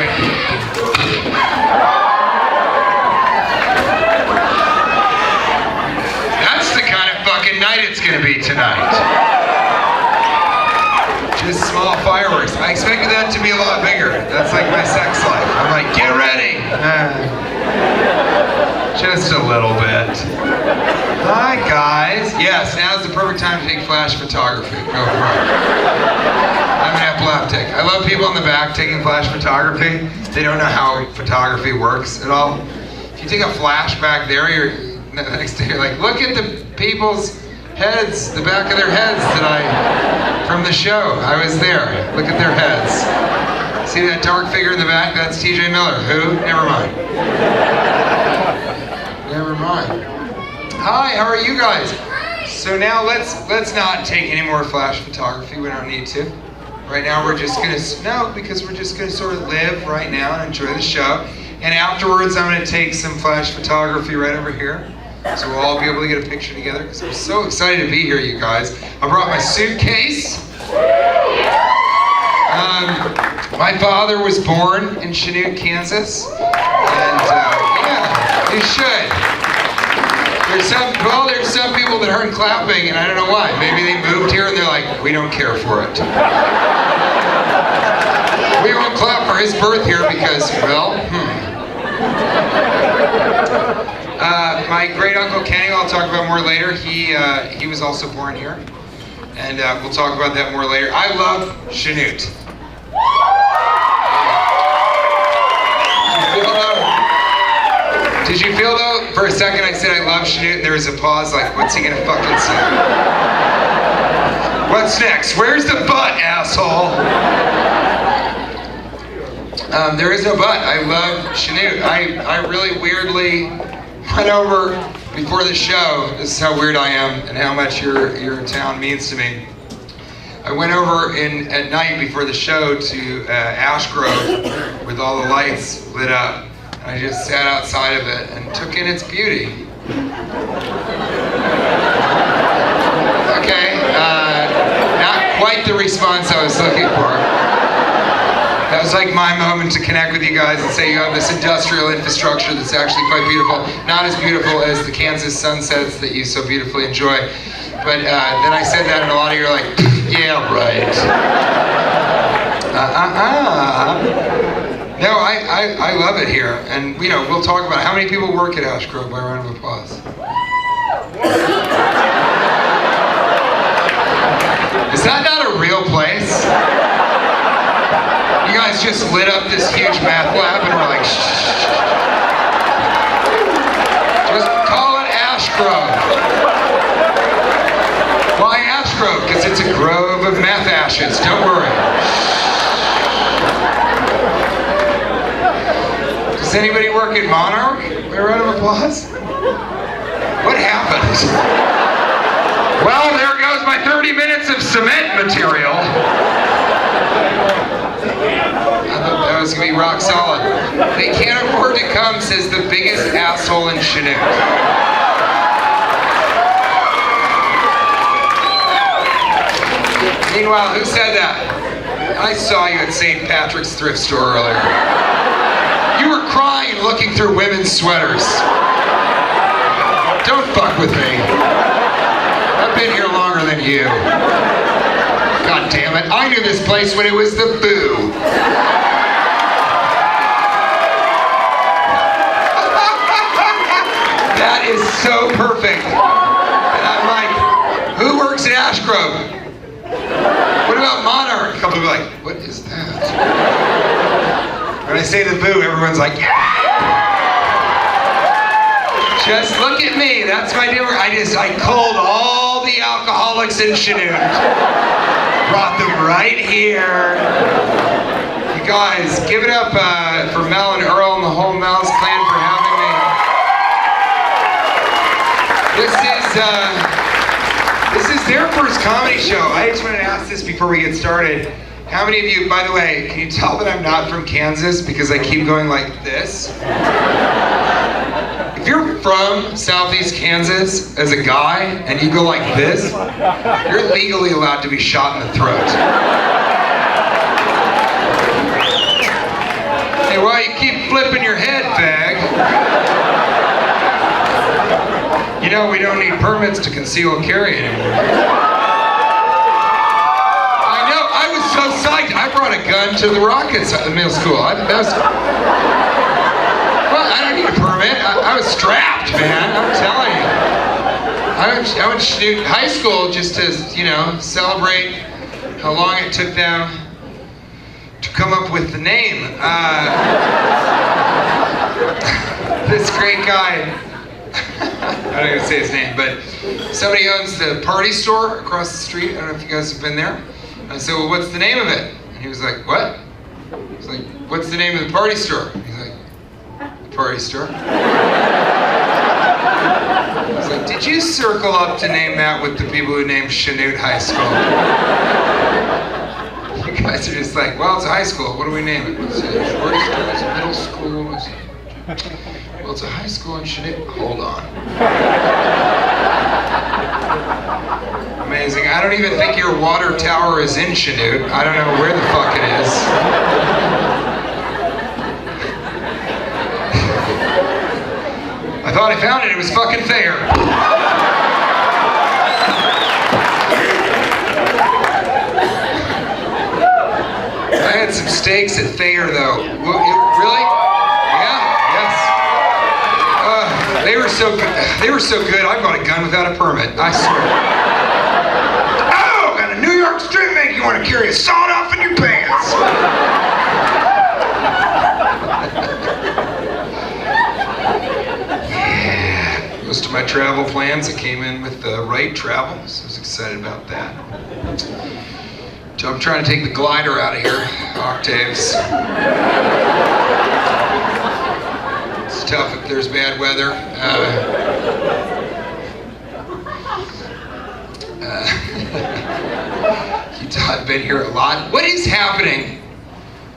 drink. That's the kind of fucking night it's gonna be tonight. Just small fireworks. I expected that to be a lot bigger. That's like my sex life. I'm like, get ready. Just a little bit. Hi guys. Yes, now's the perfect time to take flash photography. Go for it. I'm an epileptic. I love people in the back taking flash photography. They don't know how photography works at all. If you take a flash back there, the next day you're like, look at the people's heads, the back of their heads from the show. I was there. Look at their heads. See that dark figure in the back? That's TJ Miller. Who? Never mind. Never mind. Hi, how are you guys? So now let's not take any more flash photography. We don't need to. Right now we're just gonna, because we're just gonna sort of live right now and enjoy the show. And afterwards I'm gonna take some flash photography right over here. So we'll all be able to get a picture together because I'm so excited to be here, you guys. I brought my suitcase. My father was born in Chanute, Kansas. And yeah, you should. There's some people that aren't clapping, and I don't know why. Maybe they moved here and they're like, we don't care for it. We won't clap for his birth here because, well, my great uncle Kenny, I'll talk about more later. He was also born here, and we'll talk about that more later. I love Chanute. Did you feel though, for a second I said I love Chanute and there was a pause like, what's he gonna fucking say? What's next? Where's the butt, asshole? There is no butt. I love Chanute. I really weirdly went over before the show. This is how weird I am and how much your town means to me. I went over at night before the show to Ash Grove with all the lights lit up. I just sat outside of it and took in its beauty. Okay, not quite the response I was looking for. That was like my moment to connect with you guys and say you have this industrial infrastructure that's actually quite beautiful. Not as beautiful as the Kansas sunsets that you so beautifully enjoy. But then I said that and a lot of you are like, yeah, right. No, I love it here, and we'll talk about it. How many people work at Ash Grove by round of applause? Is that not a real place? You guys just lit up this huge math lab and we're like, shh. Just call it Ash Grove. Why Ash Grove? Because it's a grove of meth ashes, don't worry. Does anybody work at Monarch? A round of applause? What happened? Well, there goes my 30 minutes of cement material. I thought that was going to be rock solid. They can't afford to come, says the biggest asshole in Chanute. Meanwhile, who said that? I saw you at St. Patrick's thrift store earlier. You were crying looking through women's sweaters. Don't fuck with me. I've been here longer than you. God damn it. I knew this place when it was the Boo. That is so perfect. And I'm like, who works at Ash Grove? What about Monarch? A couple people are like, what is that? When I say the Boo, everyone's like, yeah! Just look at me, that's my deal. I culled all the alcoholics in Chanute. Brought them right here. You guys, give it up for Mel and Earl and the whole Mel's clan for having me. This is their first comedy show. I just wanted to ask this before we get started. How many of you, by the way, can you tell that I'm not from Kansas because I keep going like this? If you're from Southeast Kansas as a guy and you go like this, you're legally allowed to be shot in the throat. Hey, why you keep flipping your head, fag? You know, we don't need permits to conceal carry anymore. I know, I was so psyched. I brought a gun to the Rockets at the middle school. Well, I don't need a permit. I was strapped, man. I'm telling you. I went to Chanute High School just to, you know, celebrate how long it took them to come up with the name. This great guy, I'm not gonna say his name, but somebody owns the party store across the street. I don't know if you guys have been there. I said, well, what's the name of it? And he was like, what? I was like, what's the name of the party store? He's like, the party store? I was like, did you circle up to name that with the people who named Chanute High School? You guys are just like, well, it's a high school. What do we name it? Is it a short school? Is it middle school? Is it... Well, it's a high school in Chanute. Hold on. Amazing. I don't even think your water tower is in Chanute. I don't know where the fuck it is. I thought I found it. It was fucking Thayer. I had some steaks at Thayer, though. Really? Yeah. Yes. They were so good. They were so good. I bought a gun without a permit. I swear. Oh, got a New York street make you want to carry a sawed off in your pants. Yeah. Most of my travel plans, I came in with the right travel, so I was excited about that. So I'm trying to take the glider out of here, octaves. It's tough if there's bad weather. I've been here a lot. What is happening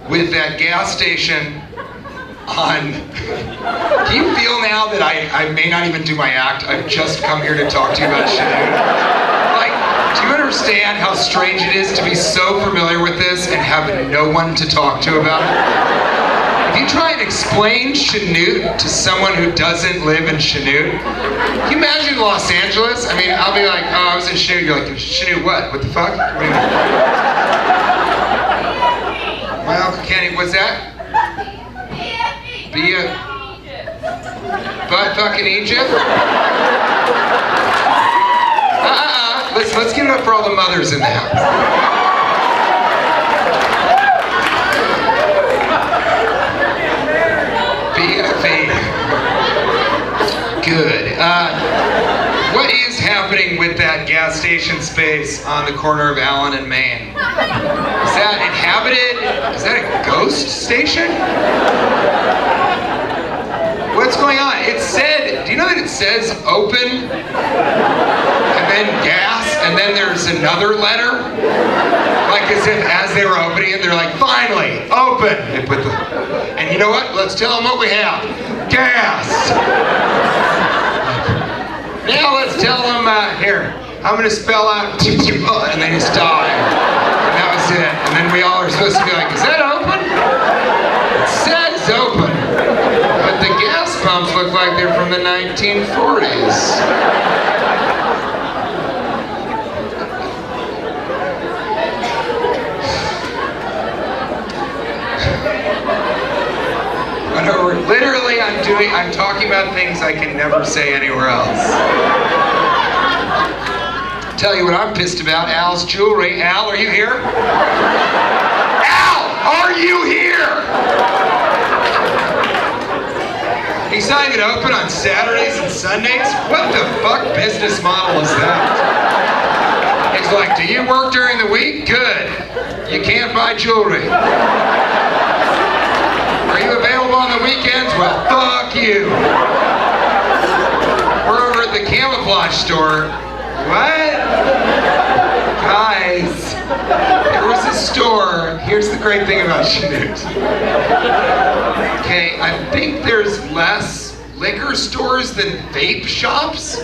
with that gas station on... Do you feel now that I may not even do my act? I've just come here to talk to you about Chanute. Like, do you understand how strange it is to be so familiar with this and have no one to talk to about it? If you try and explain Chanute to someone who doesn't live in Chanute, can you imagine Los Angeles? I mean, I'll be like, oh, I was in Chanute. You're like, Chanute what? What the fuck? What do you mean? My Uncle Kenny, what's that? Butt fucking Egypt? Let's give it up for all the mothers in the house. BFE. Good. What is happening with that gas station space on the corner of Allen and Main? Is that inhabited? Is that a ghost station? What's going on? It said, do you know that it says open? And then gas? And then there's another letter? Like as if as they were opening it, they're like, finally, open! They put the, and you know what? Let's tell them what we have. Gas! Now let's tell them, here, I'm gonna spell out, and they just die. And that was it. And then we all are supposed to be like, is that open? It says open. But the gas pumps look like they're from the 1940s. Literally, I'm talking about things I can never say anywhere else. Tell you what I'm pissed about, Al's jewelry. Al, are you here? Al, are you here? He's not even open on Saturdays and Sundays? What the fuck business model is that? He's like, do you work during the week? Good. You can't buy jewelry. Are you available on the weekends? Well, fuck you. We're over at the camouflage store. What? Guys, there was a store. Here's the great thing about Chanute. Okay, I think there's less liquor stores than vape shops.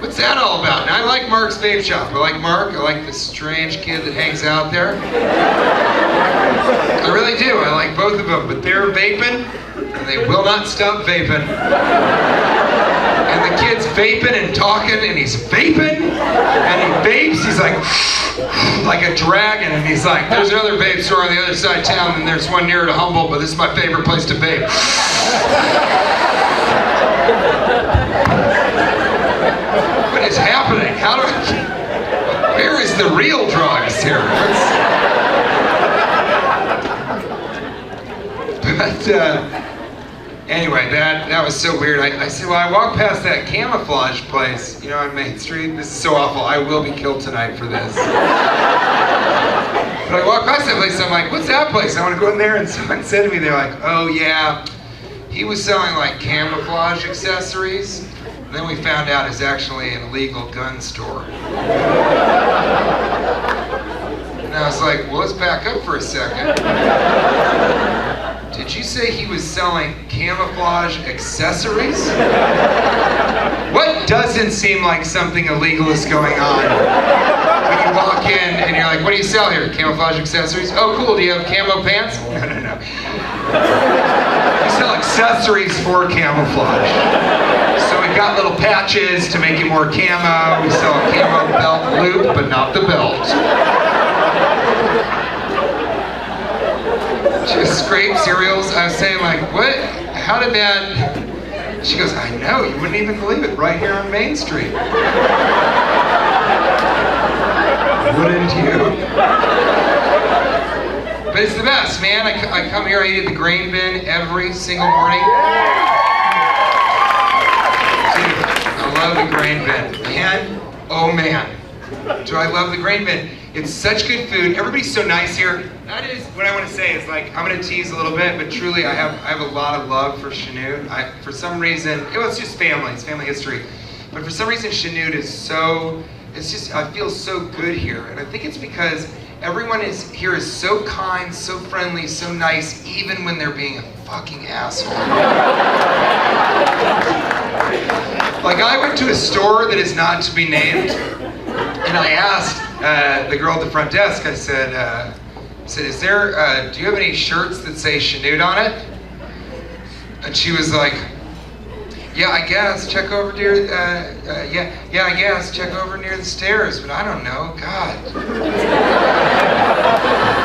What's that all about? And I like Mark's vape shop. I like Mark. I like this strange kid that hangs out there. I really do. both of them, but they're vaping, and they will not stop vaping. And the kid's vaping and talking, and he's vaping, and he vapes, he's like a dragon, and he's like, there's another vape store on the other side of town, and there's one nearer to Humboldt, but this is my favorite place to vape. What is happening? Where is the real drugs here? But anyway, that was so weird. I said, well, I walked past that camouflage place, on Main Street. This is so awful. I will be killed tonight for this. But I walked past that place, and I'm like, what's that place? I want to go in there, and someone said to me, they're like, oh yeah, he was selling like camouflage accessories. And then we found out it's actually an illegal gun store. And I was like, well, let's back up for a second. Did you say he was selling camouflage accessories? What doesn't seem like something illegal is going on? When you walk in and you're like, what do you sell here? Camouflage accessories? Oh, cool. Do you have camo pants? No. We sell accessories for camouflage. So we've got little patches to make it more camo. We sell a camo belt loop, but not the belt. Just scrape cereals. I was saying, like, what? How did that? She goes, I know, you wouldn't even believe it, right here on Main Street. Wouldn't you? But it's the best, man. I come here, I eat at the grain bin every single morning. Dude, I love the grain bin. Man, oh man. Do I love the grain bin. It's such good food. Everybody's so nice here. That is what I want to say is, like, I'm going to tease a little bit, but truly I have a lot of love for Chanute. For some reason, it's just family. It's family history. But for some reason, Chanute is I feel so good here. And I think it's because everyone here is so kind, so friendly, so nice, even when they're being a fucking asshole. Like, I went to a store that is not to be named, and I asked the girl at the front desk, I said, is there, do you have any shirts that say Chanute on it? And she was like, yeah, I guess, check over near, I guess, check over near the stairs, but I don't know, God.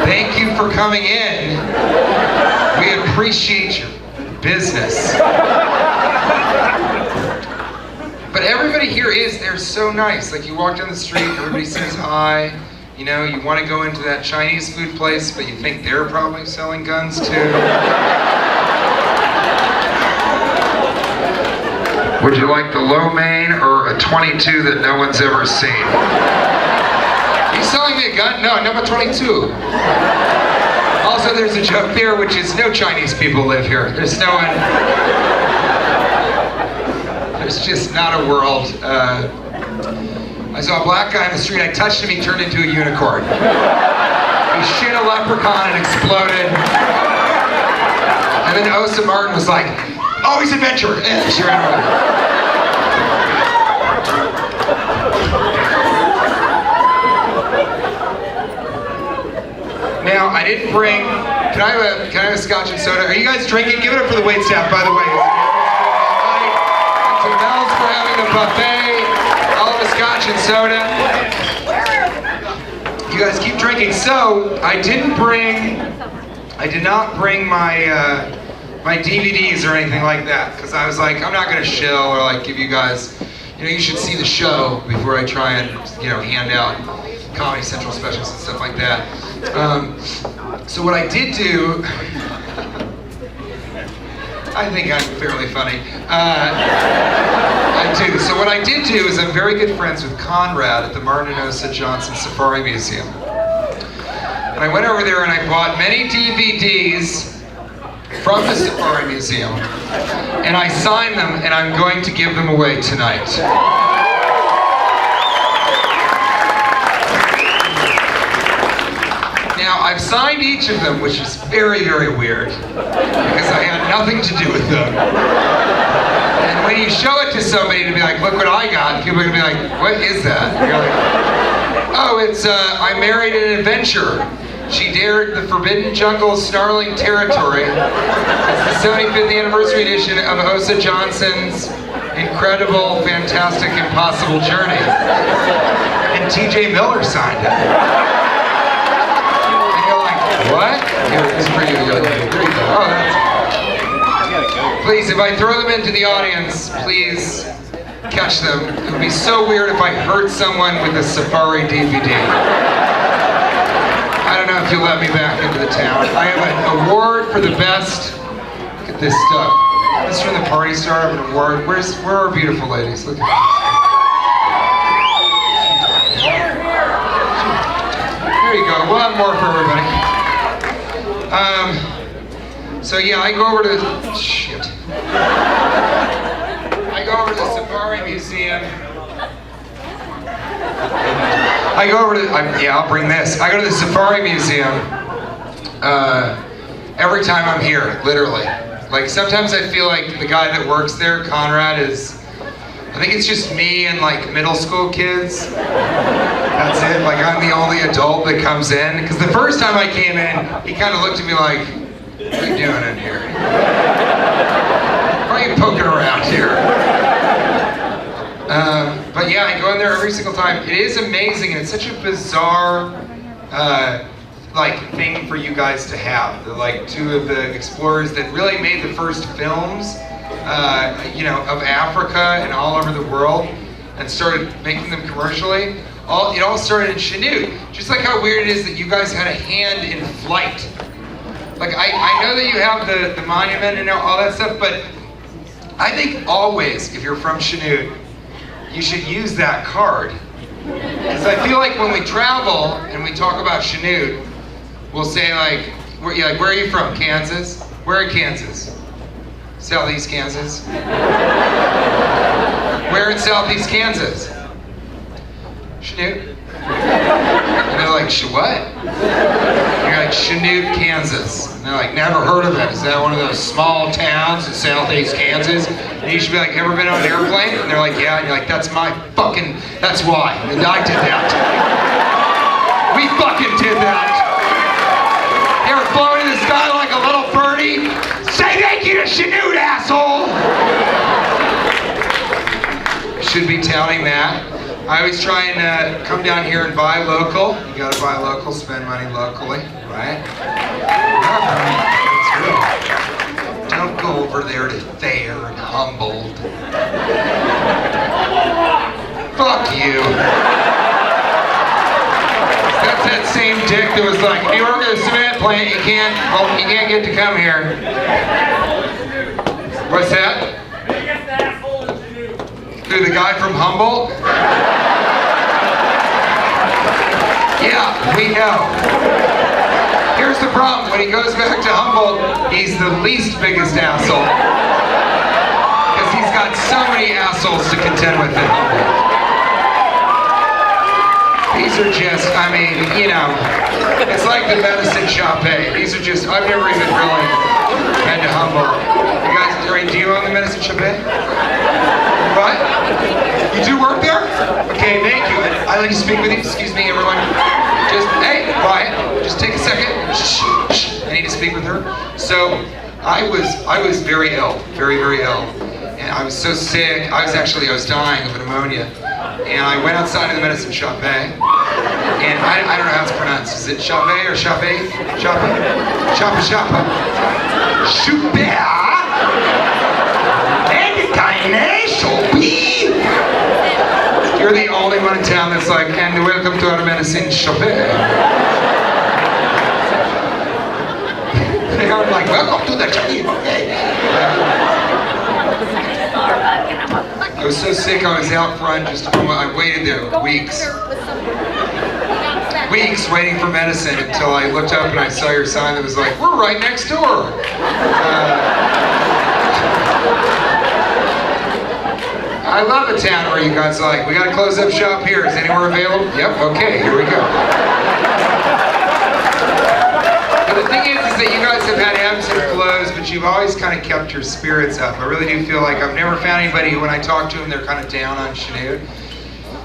Thank you for coming in. We appreciate your business. But everybody here they're so nice. Like, you walk down the street, everybody says hi. You want to go into that Chinese food place, but you think they're probably selling guns too. Would you like the lo mein or a 22 that no one's ever seen? Are you selling me a gun? No, number 22. Also, there's a joke there, which is no Chinese people live here. There's no one. There's just not a world. I saw a black guy on the street, I touched him, he turned into a unicorn. He shit a leprechaun and exploded. And then Osa Martin was like, always adventure! And she ran away. Now, I didn't bring, can I have a scotch and soda? Are you guys drinking? Give it up for the waitstaff, by the way. To Mel's for having the buffet, all of the scotch and soda. You guys keep drinking. So, I did not bring my my DVDs or anything like that, because I was like, I'm not gonna shill or like give you guys, you should see the show before I try and, hand out Comedy Central specials and stuff like that. So what I did do, I think I'm fairly funny. I do. So what I did do is I'm very good friends with Conrad at the Martin and Osa Johnson Safari Museum. And I went over there and I bought many DVDs from the Safari Museum. And I signed them and I'm going to give them away tonight. Now, I've signed each of them, which is very, very weird, because I had nothing to do with them. And when you show it to somebody to be like, look what I got, people are going to be like, what is that? And you're like, oh, it's I Married an Adventure. She dared the forbidden jungle snarling territory. It's the 75th anniversary edition of Osa Johnson's incredible, fantastic, impossible journey. And TJ Miller signed it. And you're like, what? Here, this is for you. Here you go. Oh, that's... Please, if I throw them into the audience, please catch them. It would be so weird if I hurt someone with a Safari DVD. I don't know if you'll let me back into the town. I have an award for the best. Look at this stuff. This is from the Party Star. I have an award. Where are our beautiful ladies? Look at this. There you go. We'll have more for everybody. So yeah, I go over to I go over to the Safari Museum. I'll bring this. I go to the Safari Museum every time I'm here, literally. Like sometimes I feel like the guy that works there, Conrad, I think it's just me and like middle school kids. That's it. Like I'm the only adult that comes in. Because the first time I came in, he kind of looked at me like, what are you doing in here? Why are you poking around here? But yeah, I go in there every single time. It is amazing, and it's such a bizarre like thing for you guys to have. They're like two of the explorers that really made the first films, of Africa and all over the world, and started making them commercially. It all started in Chanute. Just like how weird it is that you guys had a hand in flight. Like I know that you have the monument and all that stuff, but I think always, if you're from Chanute, you should use that card. Because I feel like when we travel and we talk about Chanute, we'll say like, where are you from? Kansas? Where in Kansas? Southeast Kansas? Where in Southeast Kansas? Chanute? And they're like, what? And you're like, Chanute, Kansas. And they're like, never heard of it. Is that one of those small towns in Southeast Kansas? And you should be like, ever been on an airplane? And they're like, yeah. And you're like, that's why. And I did that. We fucking did that. You ever flown in the sky like a little birdie? Say thank you to Chanute, asshole! Should be touting that. I always try and come down here and buy local. You gotta buy local, spend money locally, right? That's real. Don't go over there to Thayer and Humboldt. Fuck you. That's that same dick that was like, if you work at a cement plant, you can't get to come here. What's that? Who, the guy from Humboldt? Yeah, we know. Here's the problem. When he goes back to Humboldt, he's the least biggest asshole. Because he's got so many assholes to contend with in Humboldt. These are just, it's like the medicine shop. These are just, I've never even really been to Humboldt. You guys, do you own the medicine shop? What? You do work there? Okay, thank you. I'd like to speak with you. Excuse me, everyone. Hey, quiet. Just take a second. Shh. I need to speak with her. So, I was very ill. Very, very ill. And I was so sick. I was dying of pneumonia. And I went outside of the medicine shop, and I don't know how it's pronounced. Is it shop or shop? Shoppa. You're the only one in town that's like, and welcome to our medicine shop. I'm like, welcome to the shop. I was so sick, I was out front I waited there weeks waiting for medicine until I looked up and I saw your sign that was like, we're right next door. I love a town where you guys are like, we gotta close up shop here. Is anywhere available? Yep, okay, here we go. But the thing is that you guys have had ebbs and flows, but you've always kind of kept your spirits up. I really do feel like I've never found anybody who, when I talk to them, they're kind of down on Chanute.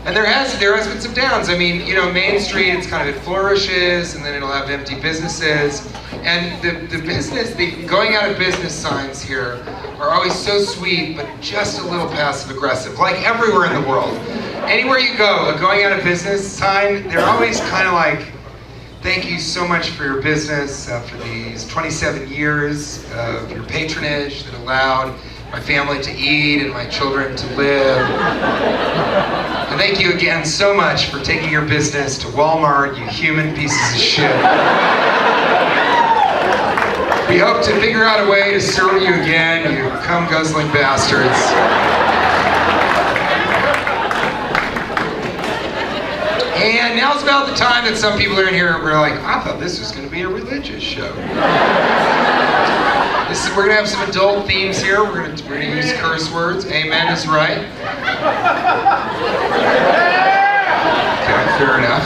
And there has been some downs. I mean, you know, Main Street, it's kind of, it flourishes, and then it'll have empty businesses. And the going out of business signs here are always so sweet, but just a little passive aggressive, like everywhere in the world. Anywhere you go, a going out of business sign, they're always kind of like, thank you so much for your business, for these 27 years of your patronage that allowed my family to eat and my children to live. And thank you again so much for taking your business to Walmart, you human pieces of shit. We hope to figure out a way to serve you again, you cum-guzzling bastards. And now's about the time that some people are in here, we're like, I thought this was going to be a religious show. We're gonna have some adult themes here. We're gonna use curse words. Amen is right. Okay, fair enough.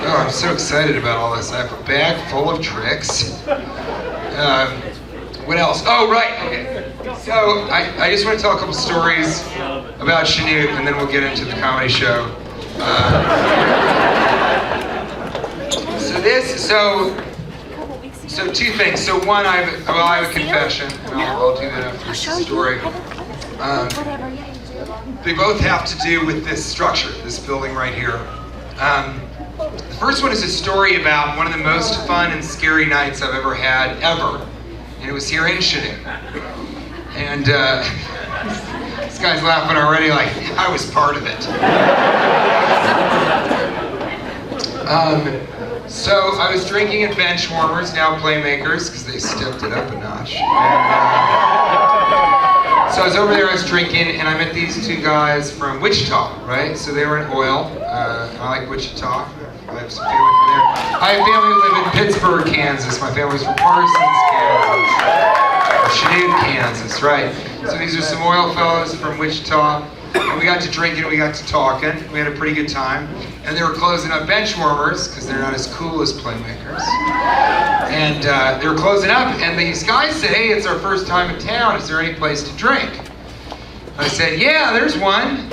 Oh, I'm so excited about all this. I have a bag full of tricks. What else? Oh, right. Okay. So I just want to tell a couple stories about Chanute, and then we'll get into the comedy show. So two things. So one, I have a confession, and I'll do that after this story. They both have to do with this structure, this building right here. The first one is a story about one of the most fun and scary nights I've ever had, ever. And it was here in Chanute. And this guy's laughing already like, I was part of it. So I was drinking at Benchwarmers, now Playmakers, because they stepped it up a notch. And, so I was over there, I was drinking, and I met these two guys from Wichita, right? So they were in oil. I like Wichita. I have some family from there. I have family who live in Pittsburgh, Kansas. My family's from Parsons, Kansas. Or Chanute, Kansas, right? So these are some oil fellows from Wichita. And we got to drinking, we got to talking. We had a pretty good time. And they were closing up Benchwarmers, because they're not as cool as Playmakers. And they were closing up, and these guys said, hey, it's our first time in town. Is there any place to drink? I said, yeah, there's one.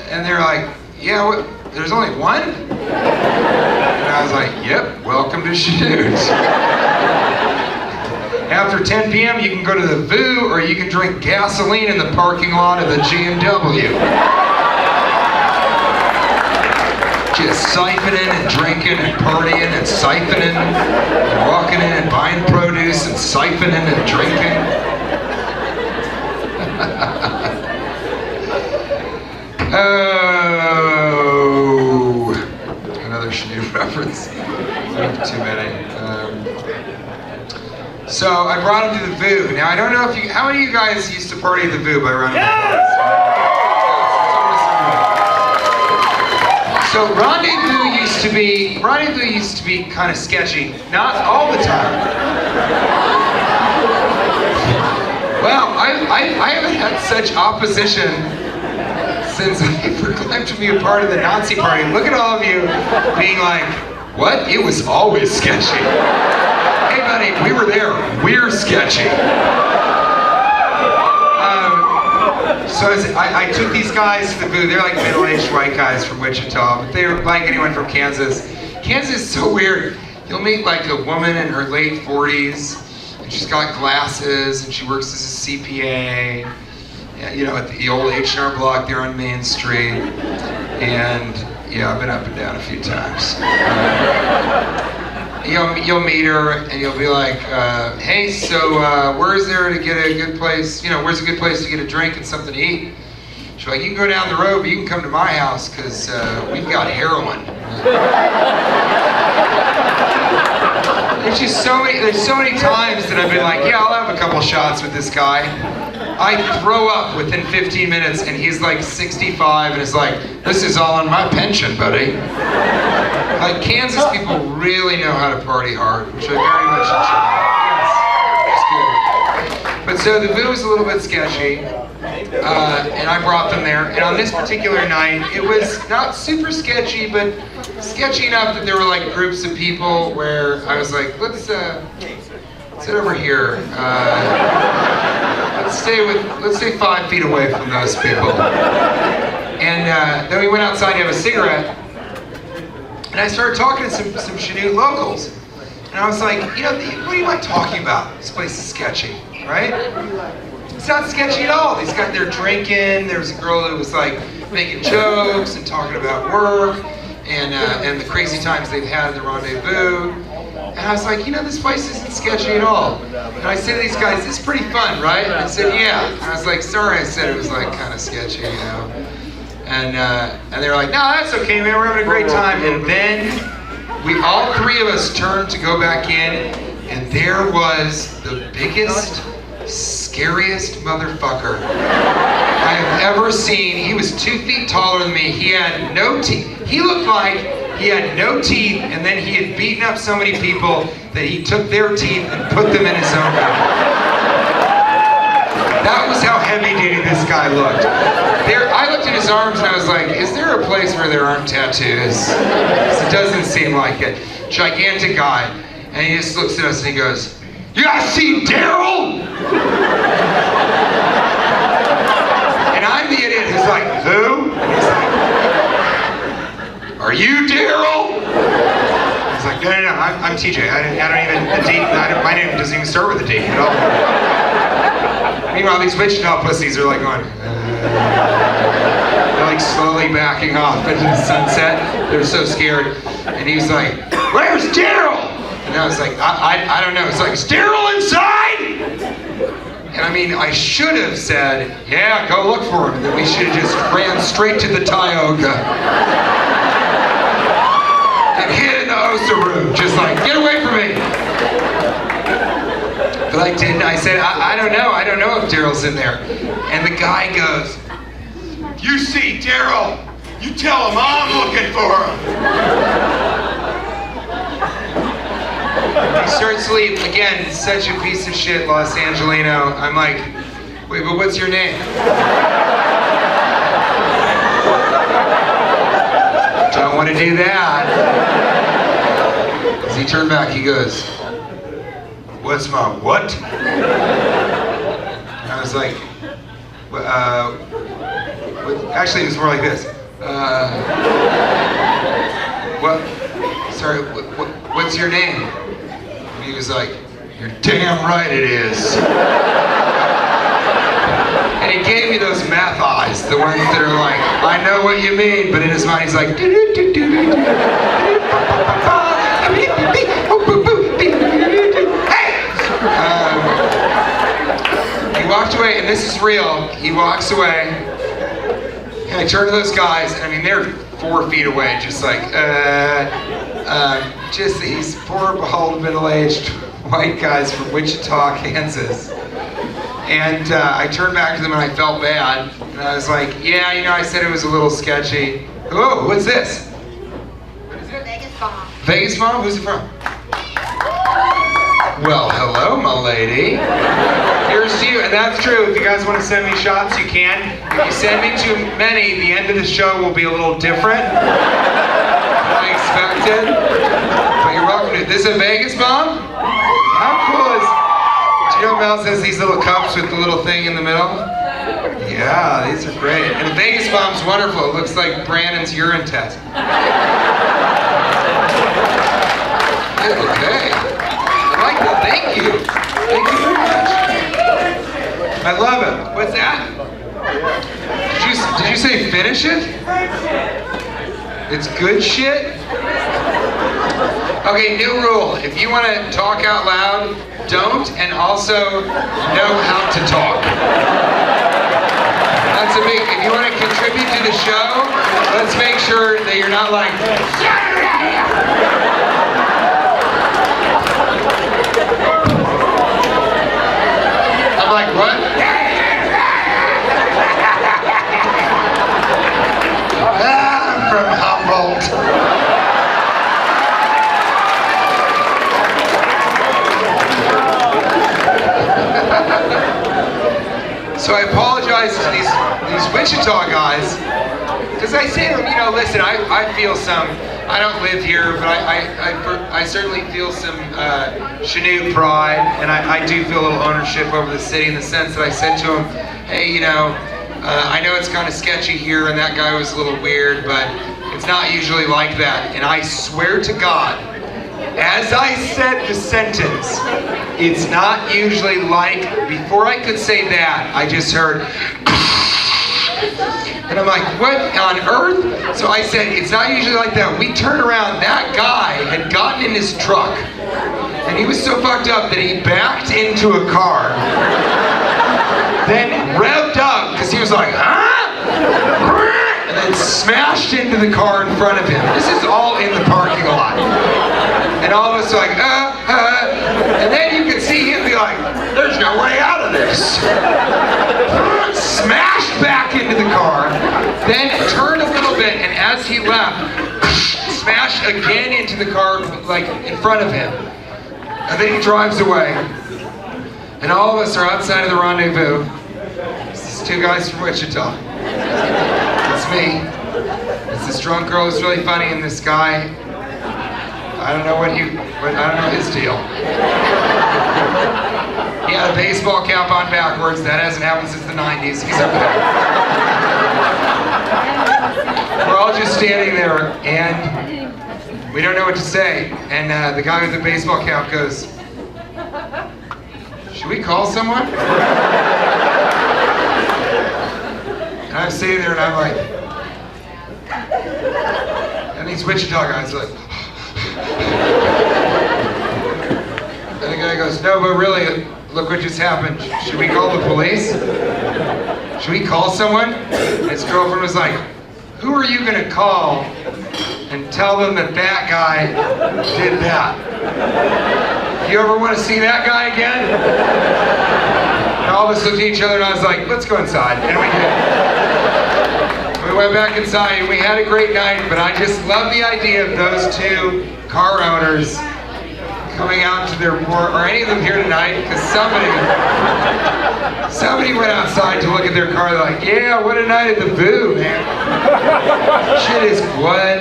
And they're like, yeah, what? There's only one? And I was like, yep, welcome to Chanute. After 10 p.m., you can go to the VU, or you can drink gasoline in the parking lot of the GMW. Just siphoning and drinking and partying and siphoning and walking in and buying produce and siphoning and drinking. Oh, another Chanute reference. Too many. So I brought him to the VU. Now I don't know if you, how many of you guys used to party at the VU by round of applause? So rendezvous used to be kind of sketchy, not all the time. Well, I haven't had such opposition since I proclaimed to be a part of the Nazi party. Look at all of you being like, what? It was always sketchy. Hey buddy, we were there. We're sketchy. So I took these guys to the booth. They're like middle-aged white guys from Wichita, but they're like anyone from Kansas. Kansas is so weird. You'll meet like a woman in her late 40s, and she's got glasses, and she works as a CPA, you know, at the old H&R Block there on Main Street. And yeah, I've been up and down a few times. You'll meet her and you'll be like, hey, so where's there to get a good place, you know, where's a good place to get a drink and something to eat? She's like, you can go down the road, but you can come to my house because we've got heroin. There's so many times that I've been like, yeah, I'll have a couple shots with this guy. I throw up within 15 minutes and he's like 65 and is like, this is all on my pension, buddy. Like, Kansas people really know how to party hard, which I very much enjoy. Yes, it's good. But so the VU was a little bit sketchy, and I brought them there. And on this particular night, it was not super sketchy, but sketchy enough that there were like groups of people where I was like, let's sit over here. let's stay 5 feet away from those people. And then we went outside to have a cigarette, and I started talking to some Chanute locals. And I was like, you know, what am I talking about? This place is sketchy, right? It's not sketchy at all. These guys, they're drinking. There was a girl that was like making jokes and talking about work and the crazy times they've had in the rendezvous. And I was like, you know, this place isn't sketchy at all. And I said to these guys, it's pretty fun, right? And I said, yeah. And I was like, sorry, I said it was like kind of sketchy, you know. And they were like, no, that's okay, man. We're having a great time. And then all 3 of us turned to go back in, and there was the biggest, scariest motherfucker I have ever seen. He was 2 feet taller than me. He had no teeth. He looked like he had no teeth, and then he had beaten up so many people that he took their teeth and put them in his own mouth. That was how heavy duty this guy looked. I looked at his arms and I was like, is there a place where there aren't tattoos? It doesn't seem like it. Gigantic guy. And he just looks at us and he goes, you guys see Daryl? And I'm the idiot who's like, who? And he's like, are you Daryl? He's like, no, I'm TJ. My name doesn't even start with a D at all. Meanwhile, these Wichita pussies are like going, they're like slowly backing off into the sunset. They're so scared. And he's like, where's Daryl? And I was like, I don't know. It's like, is Daryl inside? And I mean, I should have said, yeah, go look for him. And then we should have just ran straight to the Tioga. And hid in the Osa room, just like, get away from me. But I didn't. I said, I don't know. I don't know if Daryl's in there. And the guy goes, if you see Daryl, you tell him I'm looking for him. He starts to leave. Again, such a piece of shit, Los Angelino. I'm like, wait, but what's your name? Don't want to do that. As he turned back, he goes, what's my what? And I was like, actually, it was more like this. What's your name? And he was like, you're damn right it is. And he gave me those math eyes, the ones that are like, I know what you mean, but in his mind he's like, he walked away, and this is real. He walks away, and I turn to those guys, and I mean, they're 4 feet away, just like, just these poor, bald, middle-aged white guys from Wichita, Kansas. And I turned back to them, and I felt bad. And I was like, yeah, you know, I said it was a little sketchy. Oh, what's this? What is it? Vegas Bomb. Vegas Bomb? Who's it from? Well, hello, my lady. Here's to you, and that's true. If you guys want to send me shots, you can. If you send me too many, the end of the show will be a little different than I expected. But you're welcome to. This is a Vegas Bomb? How cool is... Do you know Mel has these little cups with the little thing in the middle? Yeah, these are great. And the Vegas Bomb's wonderful. It looks like Brandon's urine test. Okay. Michael, thank you. Thank you very much. I love it. What's that? Did you say finish it? It's good shit? Okay, new rule. If you want to talk out loud, don't, and also know how to talk. That's a big, if you want to contribute to the show, let's make sure that you're not like, I'm like, what? I'm from Humboldt. So I apologize to these Wichita guys, because I say to them, you know, listen, I feel some I don't live here, but I certainly feel some Chanute pride, and I do feel a little ownership over the city in the sense that I said to him, hey, you know, I know it's kind of sketchy here, and that guy was a little weird, but it's not usually like that. And I swear to God, as I said the sentence, it's not usually like, before I could say that, I just heard, and I'm like, what on earth? So I said, it's not usually like that. We turned around, that guy had gotten in his truck, and he was so fucked up that he backed into a car, then revved up, because he was like, huh? And then smashed into the car in front of him. This is all in the parking lot. And all of us are like, and then you can see him be like, there's no way out of this. Smashed back into the car, then turned a little bit, and as he left, smashed again into the car, like in front of him. And then he drives away. And all of us are outside of the rendezvous. It's these two guys from Wichita. It's me. It's this drunk girl who's really funny, and this guy, I don't know I don't know his deal. He had a baseball cap on backwards. That hasn't happened since the 90s. He's up there. We're all just standing there, and we don't know what to say. And the guy with the baseball cap goes, should we call someone? And I'm sitting there, and I'm like, and these Wichita guys are like, and the guy goes, no, but really, look what just happened. Should we call the police? Should we call someone? And his girlfriend was like, who are you going to call and tell them that that guy did that? You ever want to see that guy again? And all of us looked at each other, and I was like, let's go inside. And we did. We went back inside, and we had a great night, but I just love the idea of those two car owners coming out to their port, or any of them here tonight, because somebody went outside to look at their car. They're like, yeah, what a night at the Boo, man. Shit is what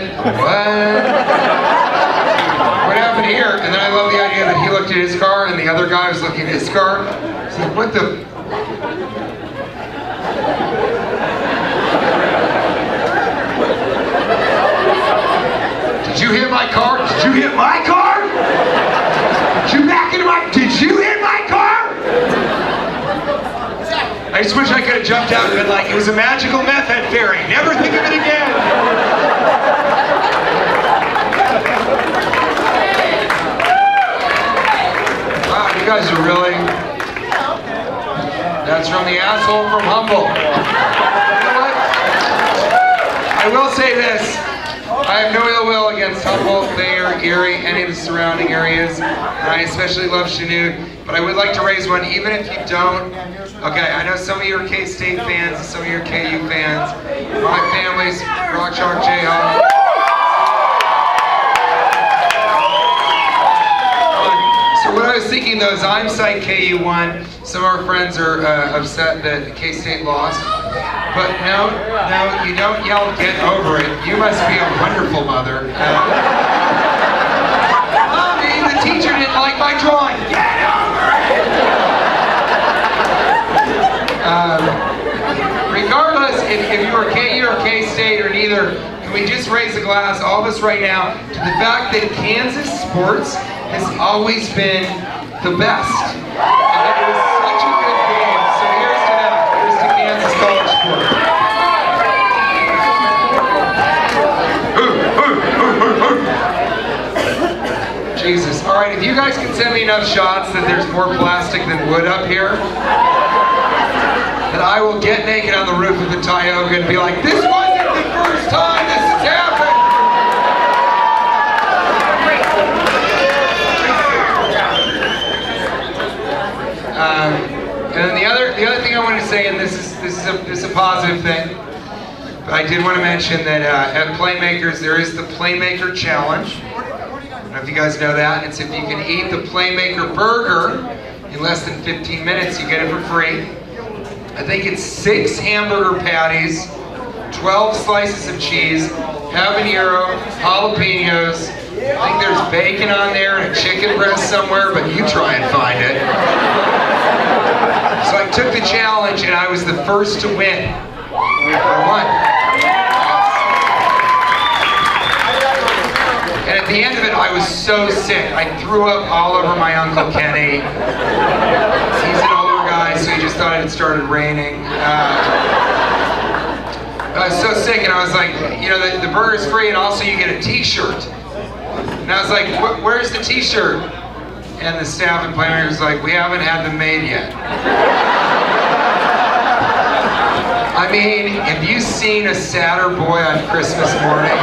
happened here? And then I love the idea that he looked at his car and the other guy was looking at his car. It's like, what the? Did you hit my car? Did you hit my car? Did you back into my? Did you hit my car? I just wish I could have jumped out and been like, it was a magical meth head fairy. Never think of it again. Wow, you guys are really. That's from the asshole from Humble. You know what? I will say this. I have no ill will against Humboldt, Thayer, Erie, any of the surrounding areas, and I especially love Chanute, but I would like to raise one, even if you don't. Okay, I know some of you are K-State fans, and some of you are KU fans. My family's Rock Chalk Jayhawk. So what I was thinking though is I'm side KU won. Some of our friends are upset that K-State lost. But no, you don't yell, get over it. You must be a wonderful mother. Mommy, the teacher didn't like my drawing. Get over it! Regardless, if you are KU or K-State or neither, can we just raise a glass, all of us right now, to the fact that Kansas sports has always been the best. And it was such a good game. So here's to that. Here's to Kansas college sport. Jesus. All right, if you guys can send me enough shots that there's more plastic than wood up here, that I will get naked on the roof of the Tioga and be like, this wasn't the first time this has happened. And then the other thing I wanted to say, and this is a positive thing, but I did want to mention that at Playmakers there is the Playmaker Challenge. I don't know if you guys know that. It's if you can eat the Playmaker burger in less than 15 minutes, you get it for free. I think it's 6 hamburger patties, 12 slices of cheese, habanero, jalapenos. I think there's bacon on there and a chicken breast somewhere, but you try and find it. So I took the challenge and I was the first to win. I won. And at the end of it, I was so sick. I threw up all over my Uncle Kenny. He's an older guy, so he just thought it had started raining. I was so sick, and I was like, you know, the burger's free, and also you get a t-shirt. And I was like, where's the t-shirt? And the staff at Playmakers was like, we haven't had them made yet. I mean, have you seen a sadder boy on Christmas morning?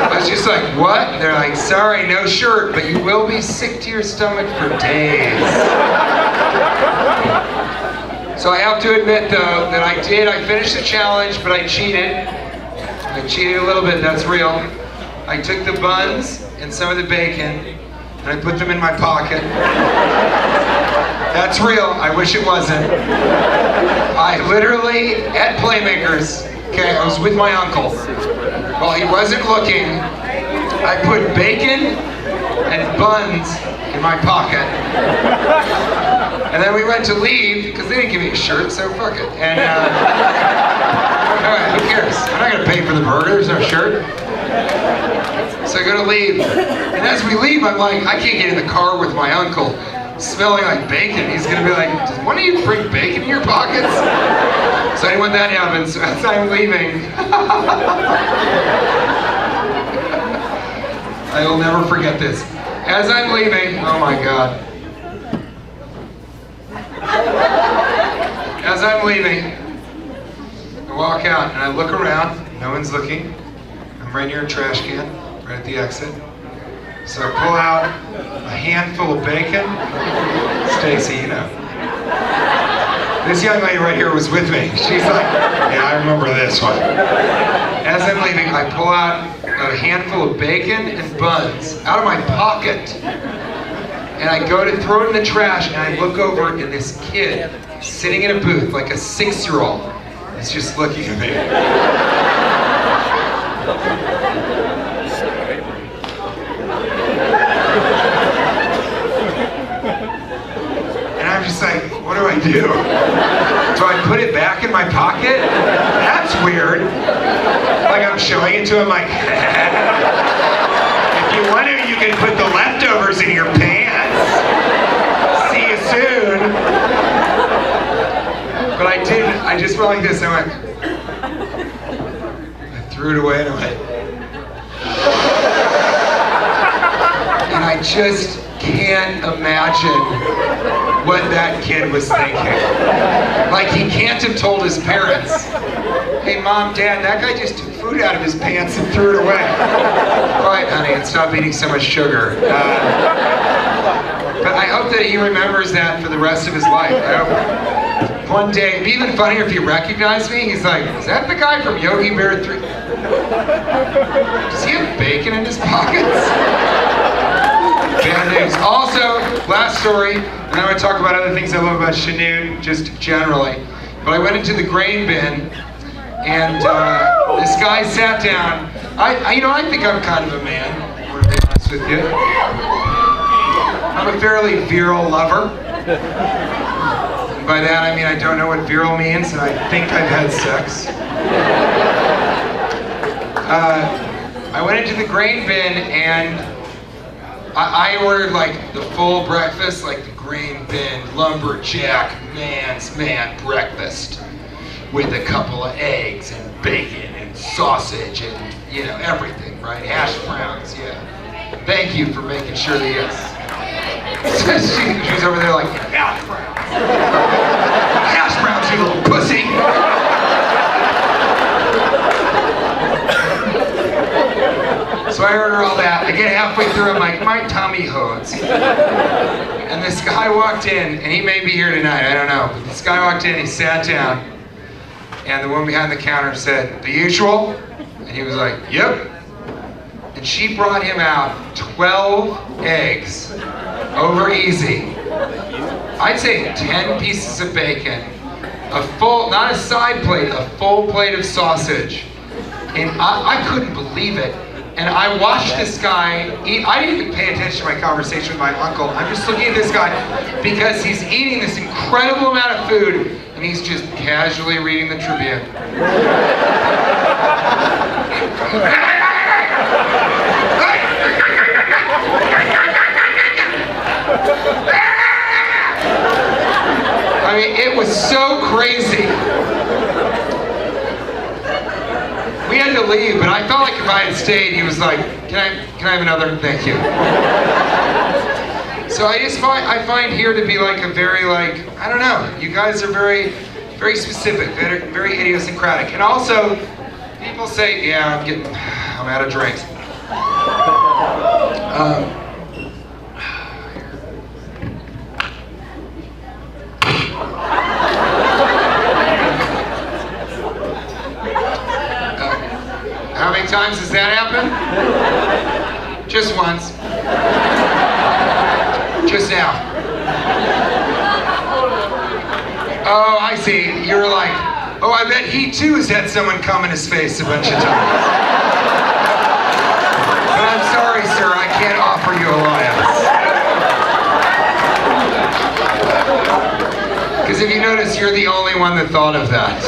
I was just like, what? They're like, sorry, no shirt, but you will be sick to your stomach for days. So I have to admit, though, that I finished the challenge, but I cheated. I cheated a little bit, that's real. I took the buns and some of the bacon, and I put them in my pocket. That's real, I wish it wasn't. I literally, at Playmakers, okay, I was with my uncle. While he wasn't looking, I put bacon and buns in my pocket. And then we went to leave, because they didn't give me a shirt, so fuck it. And, alright, who cares? I'm not gonna pay for the burger, there's no shirt. So I go to leave. And as we leave, I'm like, I can't get in the car with my uncle smelling like bacon. He's gonna be like, does one of you bring bacon in your pockets? So I didn't want that to happen, so as I'm leaving, I will never forget this. As I'm leaving, oh my God. As I'm leaving, I walk out and I look around, no one's looking. I'm right near a trash can, right at the exit. So I pull out a handful of bacon. Stacy, you know. This young lady right here was with me. She's like, yeah, I remember this one. As I'm leaving, I pull out a handful of bacon and buns out of my pocket. And I go to throw it in the trash, and I look over, and this kid sitting in a booth, like a 6-year-old, is just looking at me. And I'm just like, what do I do? Do I put it back in my pocket? That's weird. Like I'm showing it to him like, if you want to, you can put the leftovers in your pants. See you soon. But I didn't, I just went like this, and I went, I threw it away, and I went, and I just can't imagine what that kid was thinking. Like, he can't have told his parents, hey mom, dad, that guy just took food out of his pants and threw it away. Right, honey, and stop eating so much sugar. But I hope that he remembers that for the rest of his life. I hope one day, it'd be even funnier if he recognized me. He's like, is that the guy from Yogi Bear 3? Does he have bacon in his pockets? Bad news. Also, last story, and then I'm going to talk about other things I love about Chanute, just generally. But I went into the grain bin, and this guy sat down. I think I'm kind of a man, to be honest with you. I'm a fairly virile lover. And by that I mean I don't know what virile means, and I think I've had sex. I went into the grain bin, and I ordered like the full breakfast, like the grain bin, lumberjack, man's man breakfast with a couple of eggs and bacon and sausage and, you know, everything, right? Hash browns, yeah. Thank you for making sure that, yes. She's over there like, hash browns. Hash browns, you little pussy. So I order all that. I get halfway through, I'm like, my tummy hurts. And this guy walked in, and he may be here tonight, I don't know. But this guy walked in, he sat down, and the woman behind the counter said, the usual? And he was like, yep. And she brought him out 12 eggs, over easy. I'd say 10 pieces of bacon, a full, not a side plate, a full plate of sausage. And I couldn't believe it. And I watched this guy eat. I didn't even pay attention to my conversation with my uncle. I'm just looking at this guy because he's eating this incredible amount of food and he's just casually reading the Tribune. I mean, it was so crazy. We had to leave, but I felt like if I had stayed, he was like, can I have another? Thank you. So I find here to be like a very like, I don't know, you guys are very, very specific, very idiosyncratic. And also, people say, yeah, I'm out of drinks. How many times has that happened? Just once. Just now. Oh, I see. You're like, oh, I bet he too has had someone come in his face a bunch of times. But I'm sorry, sir, I can't offer you alliance. Because if you notice, you're the only one that thought of that.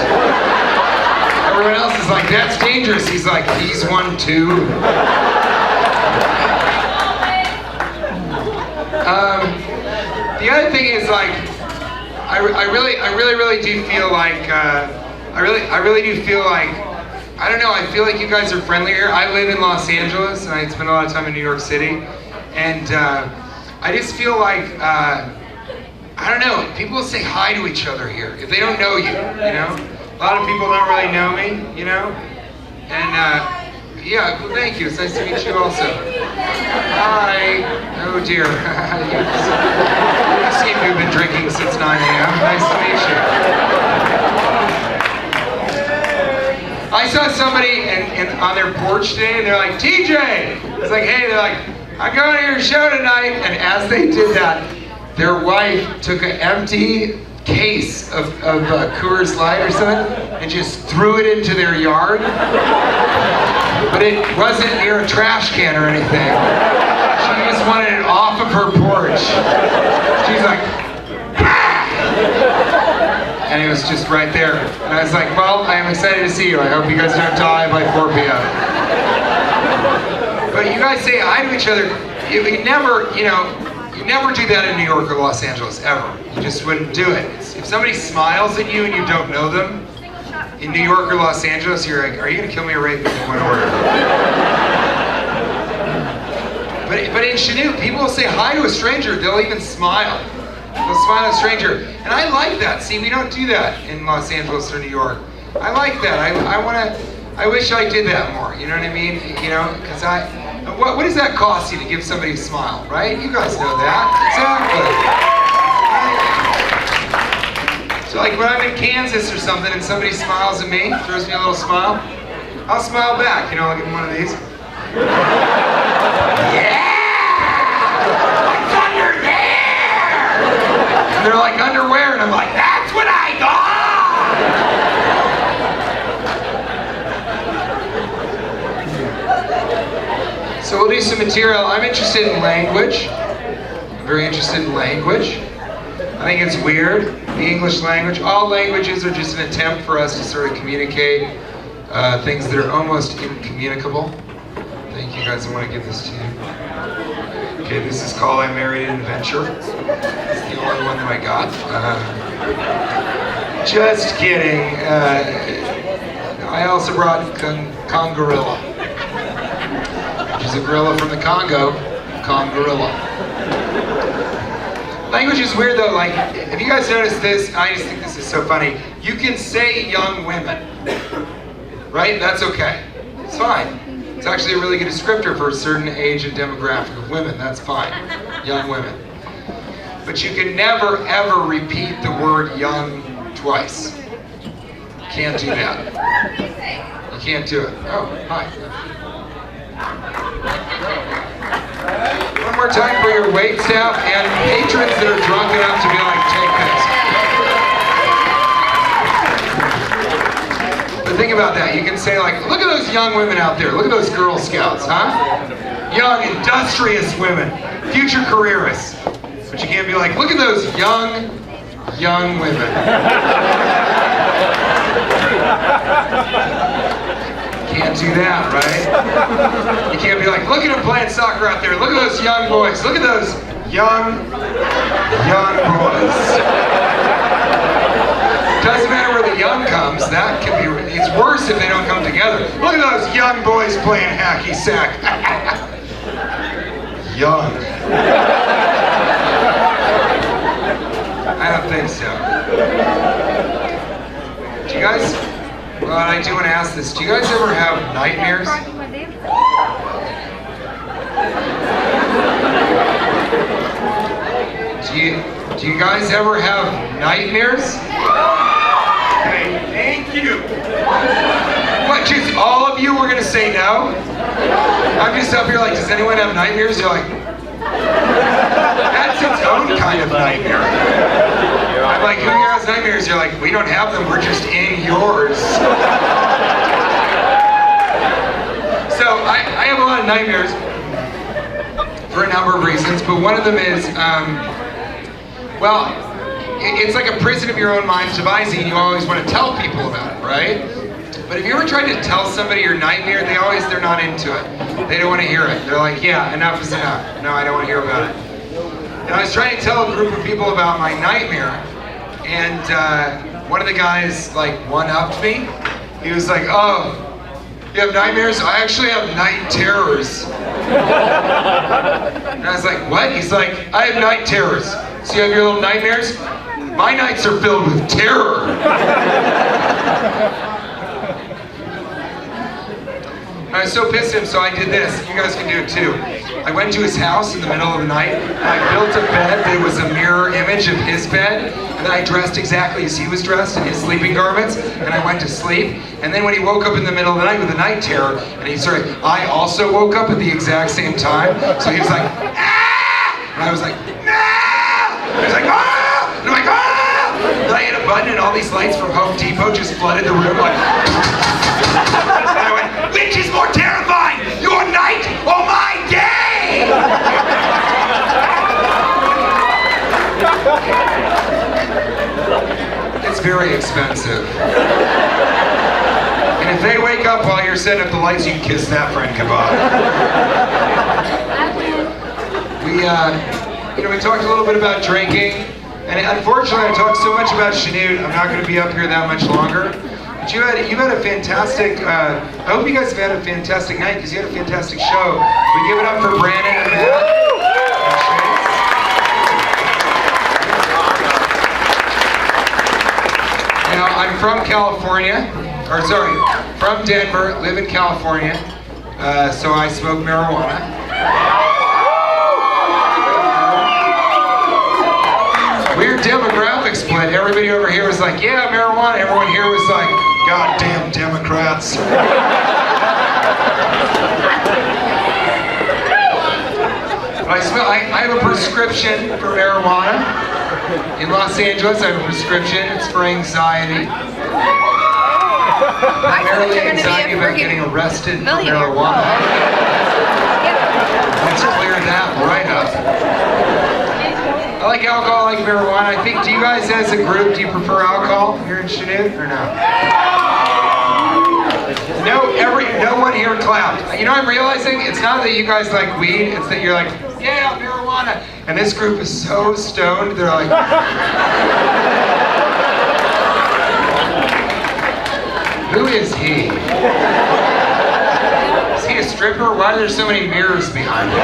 Everyone else is like, that's dangerous. He's like, he's one too. The other thing is like, I really do feel like, I really do feel like, I don't know, I feel like you guys are friendlier here. I live in Los Angeles and I spend a lot of time in New York City. And I just feel like, I don't know, people say hi to each other here if they don't know you, you know? A lot of people don't really know me, you know? And, yeah, well, thank you. It's nice to meet you also. Hi. Oh, dear. You seem to have been drinking since 9 a.m. Nice to meet you. I saw somebody on their porch today, and they're like, TJ! It's like, hey, they're like, I'm going to your show tonight. And as they did that, their wife took an empty case of Coors Light or something and just threw it into their yard. But it wasn't near a trash can or anything. She just wanted it off of her porch. She's like, ah! And it was just right there. And I was like, well, I am excited to see you. I hope you guys don't die by 4 p.m. But you guys say hi to each other. You never, you know, you never do that in New York or Los Angeles, ever. You just wouldn't do it. If somebody smiles at you and you don't know them, in New York or Los Angeles, you're like, are you going to kill me or rape me in one order? But in Chanute, people will say hi to a stranger. They'll even smile. They'll smile at a stranger. And I like that. See, we don't do that in Los Angeles or New York. I like that. I wish I did that more. You know what I mean? You know, because what does that cost you to give somebody a smile, right? You guys know that. Exactly. So like when I'm in Kansas or something and somebody smiles at me, throws me a little smile, I'll smile back, you know, I'll give them one of these. Yeah! It's under there! And they're like underwear and I'm like, that's what I got! So we'll do some material. I'm interested in language. I'm very interested in language. I think it's weird, the English language. All languages are just an attempt for us to sort of communicate things that are almost incommunicable. Thank you guys, I want to give this to you. Okay, this is called I Married an Adventure. It's the only one that I got. Just kidding. I also brought Congorilla, which is a gorilla from the Congo. Congorilla. Language is weird though, like, have you guys noticed this? I just think this is so funny. You can say young women, right? That's okay. It's fine. It's actually a really good descriptor for a certain age and demographic of women. That's fine. Young women. But you can never, ever repeat the word young twice. Can't do that. You can't do it. Oh, hi. One more time for your wait staff and patrons that are drunk enough to be like, take this. think about that. You can say like, look at those young women out there. Look at those Girl Scouts, huh? Young, industrious women, future careerists. But you can't be like, look at those young women. Can't do that, right? You can't be like, look at them playing soccer out there. Look at those young boys. Look at those young boys. Doesn't matter where the young comes. That can be. It's worse if they don't come together. Look at those young boys playing hacky sack. Young. I don't think so. Do you guys? Well, I do want to ask this. Do you guys ever have nightmares? Do you guys ever have nightmares? Hey, thank you. What, just all of you were gonna say no? I'm just up here like, does anyone have nightmares? You're like, that's its own kind of nightmare. I'm like, who here has nightmares? You're like, we don't have them, we're just in yours. So I have a lot of nightmares for a number of reasons, but one of them is, well, it's like a prison of your own mind's devising, and you always want to tell people about it, right? But if you ever try to tell somebody your nightmare, they're not into it. They don't want to hear it. They're like, yeah, enough is enough. No, I don't want to hear about it. And I was trying to tell a group of people about my nightmare, and one of the guys like one-upped me. He was like, oh, you have nightmares? I actually have night terrors. And I was like, what? He's like, I have night terrors. So you have your little nightmares? My nights are filled with terror. I was so pissed at him, so I did this. You guys can do it too. I went to his house in the middle of the night, and I built a bed that was a mirror image of his bed, and then I dressed exactly as he was dressed in his sleeping garments, and I went to sleep. And then when he woke up in the middle of the night with a night terror, and he started, I also woke up at the exact same time, so he was like, ah! And I was like, nah! And he was like, ah! And I'm like, ah! And I hit a button, and all these lights from Home Depot just flooded the room, like, and I went, which is more terrifying, your night or my day? It's very expensive. And if they wake up while you're setting up the lights, you can kiss that friend goodbye. We talked a little bit about drinking, and unfortunately I talked so much about Chanute, I'm not going to be up here that much longer. But you had a fantastic, I hope you guys have had a fantastic night, because you had a fantastic show. We give it up for Brandon and Matt. You know, I'm from California, from Denver, live in California, so I smoke marijuana. Weird demographic split. Everybody over here was like, yeah, marijuana. Everyone here was like, goddamn Democrats. But I have a prescription for marijuana. In Los Angeles, I have a prescription. It's for anxiety. Primarily anxiety about getting arrested for marijuana. Let's clear that right up. I like alcohol, I like marijuana. I think, do you guys as a group, do you prefer alcohol here in Chanute or no? No one here clapped. You know what I'm realizing? It's not that you guys like weed, it's that you're like, yeah, marijuana. And this group is so stoned, they're like, who is he? Is he a stripper? Why are there so many mirrors behind him?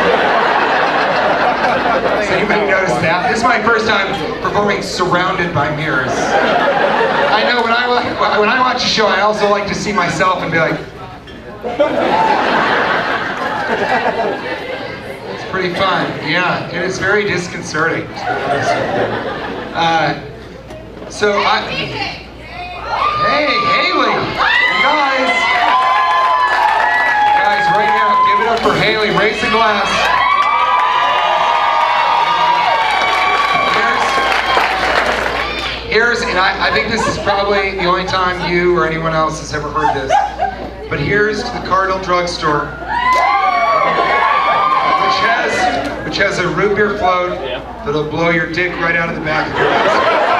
Has anybody noticed that? This is my first time performing surrounded by mirrors. I know when I watch a show, I also like to see myself and be like, it's pretty fun. Yeah, it is very disconcerting. Hey, Haley, guys, right now, give it up for Haley. Raise the glass. Here's and I think this is probably the only time you or anyone else has ever heard this, but here's to the Cardinal Drugstore, which has a root beer float that'll blow your dick right out of the back of your ass.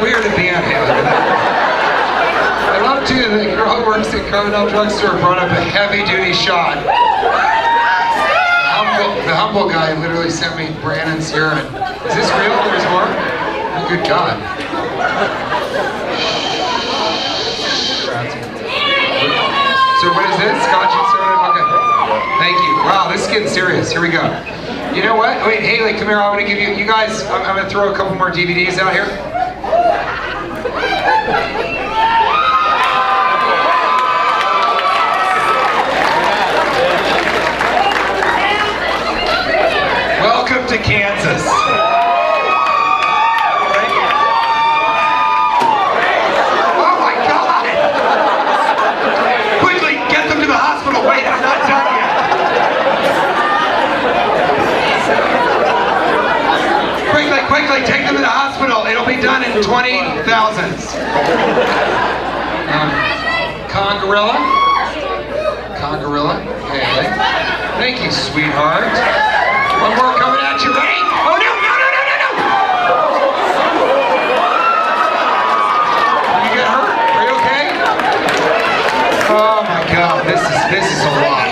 Weird at the end. I love too that the girl who works at Cardinal Drugstore brought up a heavy-duty shot. The humble guy literally sent me Brandon's urine. Is this real? There's more? Oh, good God. So what is this? Scotch and soda? Okay. Thank you. Wow, this is getting serious. Here we go. You know what? Wait, Haley, come here. I'm going to give you guys, I'm going to throw a couple more DVDs out here. Welcome to Kansas. Oh my God! Quickly, get them to the hospital. Wait, I'm not done yet. Quickly, take them to the hospital. It'll be done in 20,000s. Congarilla. Hey, thank you, sweetheart. One more coming at you. Ready? Oh no! You get hurt? Are you okay? Oh my God, this is a lot.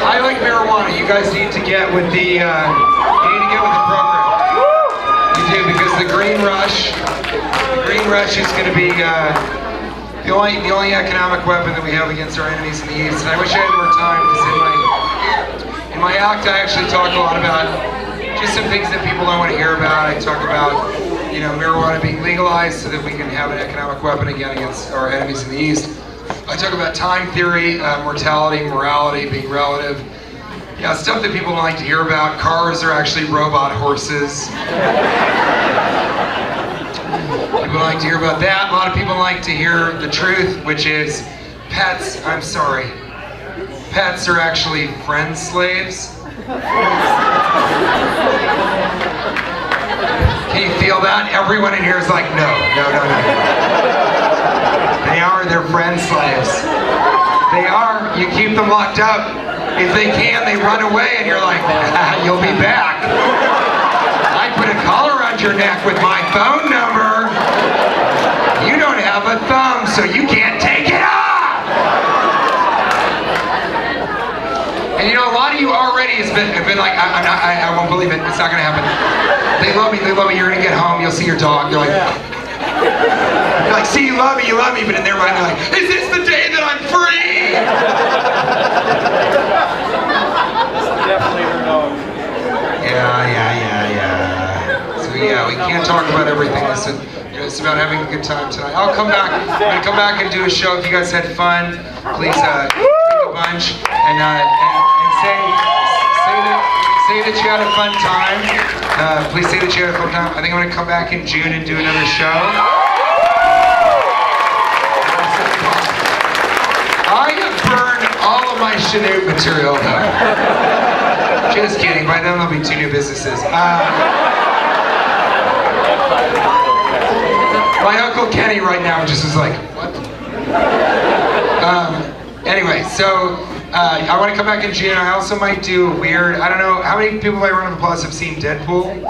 I like marijuana. You guys need to get with the program. You do, because the Green Rush is going to be the only economic weapon that we have against our enemies in the East. And I wish I had more time, because in my act I actually talk a lot about just some things that people don't want to hear about. I talk about marijuana being legalized so that we can have an economic weapon again against our enemies in the East. I talk about time theory, mortality, morality, being relative. Yeah, stuff that people don't like to hear about. Cars are actually robot horses. People like to hear about that. A lot of people like to hear the truth, which is pets, I'm sorry, pets are actually friend slaves. Can you feel that? Everyone in here is like, no. They're friend slaves. They are. You keep them locked up. If they can, they run away and you're like, you'll be back. I put a collar around your neck with my phone number. You don't have a thumb, so you can't take it off. And a lot of you already have been like, I won't believe it. It's not going to happen. They love me. You're going to get home. You'll see your dog. You're like, see, you love me, but in their mind they're like, is this the day that I'm free? Definitely her dog. Yeah. So we can't talk about everything. It's about having a good time tonight. I'll come back. I'm going to come back and do a show. If you guys had fun, please drink a bunch and say that you had a fun time. Please say that you had a fun time. I think I'm going to come back in June and do another show. I have burned all of my Chanute material though. Just kidding. By then there'll be 2 new businesses. My Uncle Kenny right now just is like, what? Anyway, so I want to come back in June. I also might do a weird, I don't know, how many people by round of applause have seen Deadpool?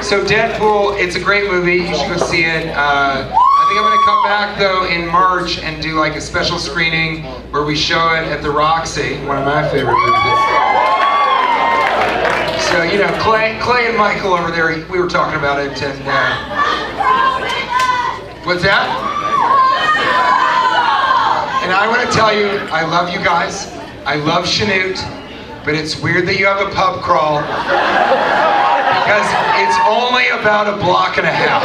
So Deadpool, it's a great movie. You should go see it. I think I'm going to come back though in March and do like a special screening where we show it at the Roxy, one of my favorite movies. So Clay and Michael over there, we were talking about it, and what's that? And I want to tell you, I love you guys. I love Chanute, but it's weird that you have a pub crawl because it's only about a block and a half.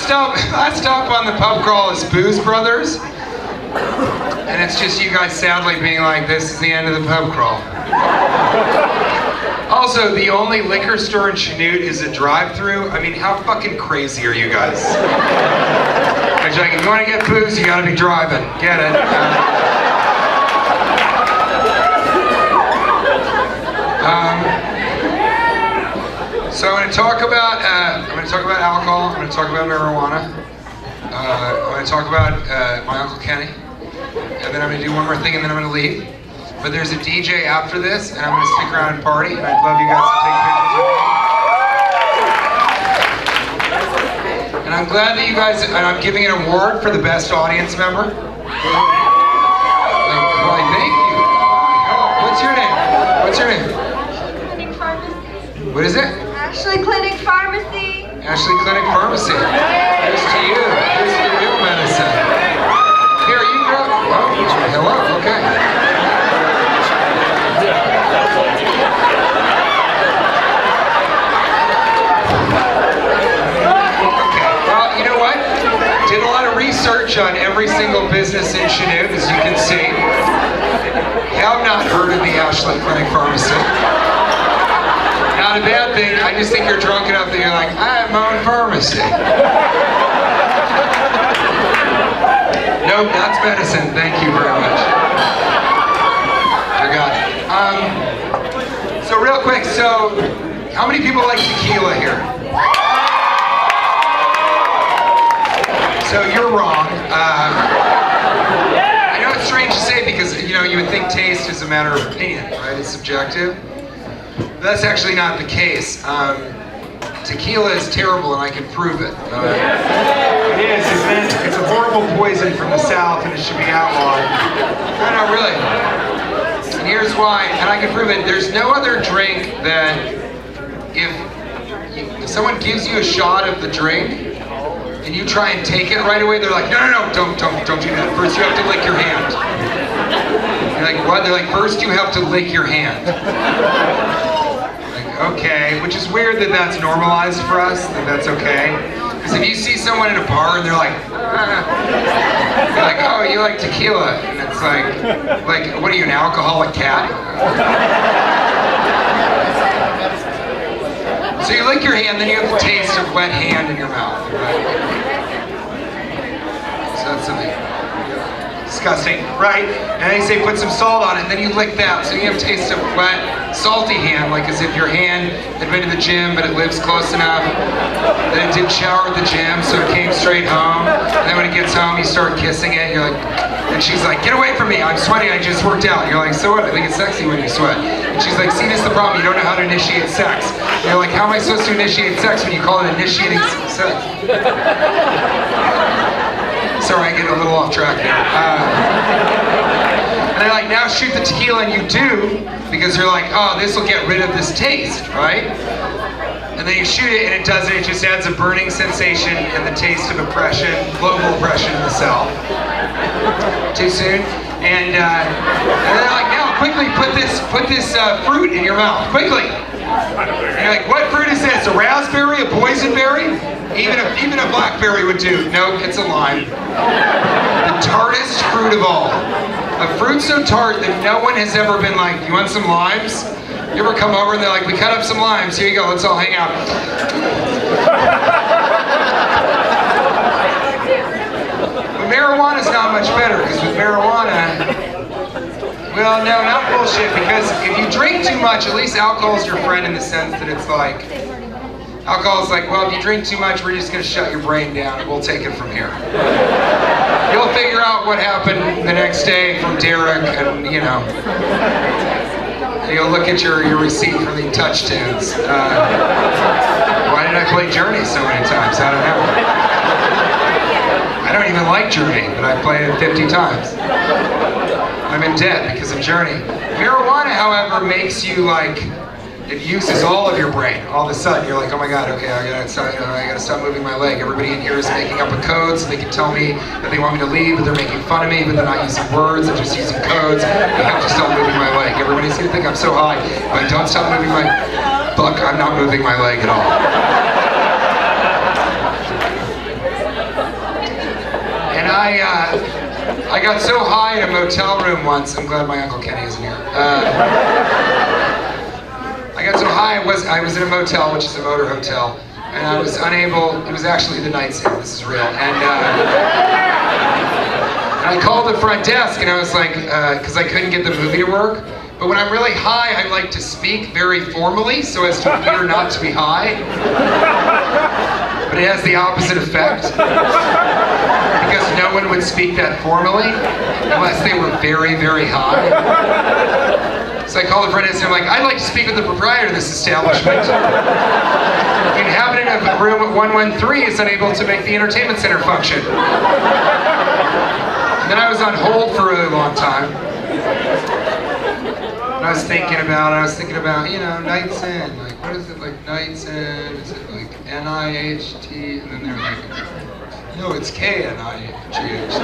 stop on the pub crawl is Booze Brothers. And it's just you guys sadly being like, this is the end of the pub crawl. Also, the only liquor store in Chanute is a drive-thru. I mean, how fucking crazy are you guys? It's like, if you want to get booze, you gotta be driving. Get it? So I'm going to talk about alcohol. I'm going to talk about marijuana. I'm going to talk about my Uncle Kenny, and then I'm going to do one more thing, and then I'm going to leave. But there's a DJ after this, and I'm going to stick around and party, and I'd love you guys to take pictures with me. And I'm glad that you guys, and I'm giving an award for the best audience member. Why, thank you. What's your name? What's your name? Clinic Pharmacy. What is it? Ashley Clinic Pharmacy. Ashley Clinic Pharmacy. Here's to you. Here's to your real medicine. Here, you go. Oh, hello. Okay. Okay. Well, you know what? Did a lot of research on every single business in Chanute, as you can see. Have not heard of the Ashley Clinic Pharmacy. Not a bad thing. I just think you're drunk enough that you're like, I have my own pharmacy. Nope, that's medicine. Thank you very much. I got it. So real quick, so how many people like tequila here? So you're wrong. I know it's strange to say because you would think taste is a matter of opinion, right? It's subjective. That's actually not the case. Tequila is terrible, and I can prove it. It is, isn't it? It's a horrible poison from the South, and it should be outlawed. No, really. And here's why, and I can prove it. There's no other drink that if someone gives you a shot of the drink, and you try and take it right away, they're like, no, don't do that. First, you have to lick your hand. You're like, what? They're like, first you have to lick your hand. Okay, which is weird that that's normalized for us, that's okay. Because if you see someone in a bar and they're like, you're like, oh, you like tequila, and it's like, what are you, an alcoholic cat? So you lick your hand, then you have the taste of wet hand in your mouth, right? So that's something disgusting, right? And they say put some salt on it, and then you lick that, so you have taste of wet, salty hand, like as if your hand had been to the gym, but it lives close enough that it didn't shower at the gym, so it came straight home. And then when it gets home, you start kissing it. You're like, and she's like, get away from me! I'm sweating. I just worked out. You're like, so what? I think it's sexy when you sweat. And she's like, see, this is the problem. You don't know how to initiate sex. And you're like, how am I supposed to initiate sex when you call it initiating sex? Sorry, I get a little off track there. And they're like, now shoot the tequila, and you do, because you're like, oh, this will get rid of this taste, right? And then you shoot it, and it doesn't. It just adds a burning sensation and the taste of oppression, global oppression in the South. Too soon? And they're like, now quickly put this fruit in your mouth, quickly. And you're like, what fruit is this? A raspberry? A boysenberry? Even a blackberry would do. Nope, it's a lime. The tartest fruit of all. A fruit so tart that no one has ever been like, you want some limes? You ever come over and they're like, we cut up some limes, here you go, let's all hang out. But marijuana's not much better, because with marijuana, well, no, not bullshit, because if you drink too much, at least alcohol's your friend in the sense that it's like, alcohol's like, well, if you drink too much, we're just going to shut your brain down and we'll take it from here. You'll figure out what happened the next day from Derek, and you'll look at your receipt from the touch tunes. Why did I play Journey so many times? I don't know. I don't even like Journey, but I played it 50 times. I'm in debt because of Journey. Marijuana, however, makes you like, it uses all of your brain. All of a sudden, you're like, oh my God, okay, I gotta stop moving my leg. Everybody in here is making up a code, so they can tell me that they want me to leave, but they're making fun of me, but they're not using words, they're just using codes. I have to stop moving my leg. Everybody's gonna think I'm so high, but I don't stop moving my, fuck, I'm not moving my leg at all. I got so high in a motel room once. I'm glad my Uncle Kenny isn't here. I got so high, I was in a motel, which is a motor hotel, and I was unable, it was actually the Night Inn, this is real, and I called the front desk and I was like, because I couldn't get the movie to work, but when I'm really high, I like to speak very formally so as to appear not to be high, but it has the opposite effect, because no one would speak that formally unless they were very, very high. So I called the front desk and I'm like, I'd like to speak with the proprietor of this establishment. The inhabitant of room 113 is unable to make the entertainment center function. And then I was on hold for a really long time. And I was thinking about, you know, Nights In. Like, what is it, like Nights In? Is it like N-I-H-T? And then they're like, no, it's K-N-I-G-H-T.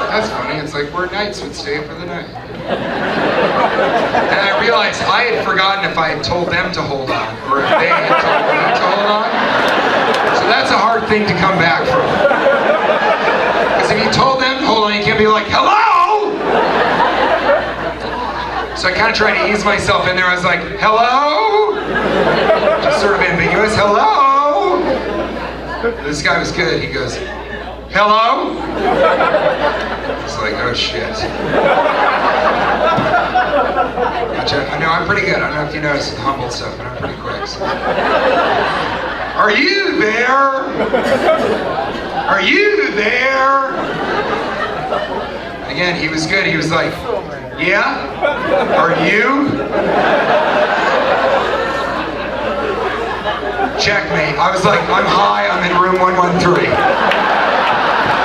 That's funny. It's like where knights would stay for the night. And I realized I had forgotten if I had told them to hold on, or if they had told me to hold on. So that's a hard thing to come back from. Because if you told them to hold on, you can't be like, hello! So I kind of tried to ease myself in there. I was like, hello? Just sort of ambiguous, hello? This guy was good. He goes, hello? It's like, oh shit. I know I'm pretty good. I don't know if you noticed the humble stuff, but I'm pretty quick. So. Are you there? Are you there? Again, he was good. He was like, yeah? Are you? Checkmate. I was like, I'm high, I'm in room 113.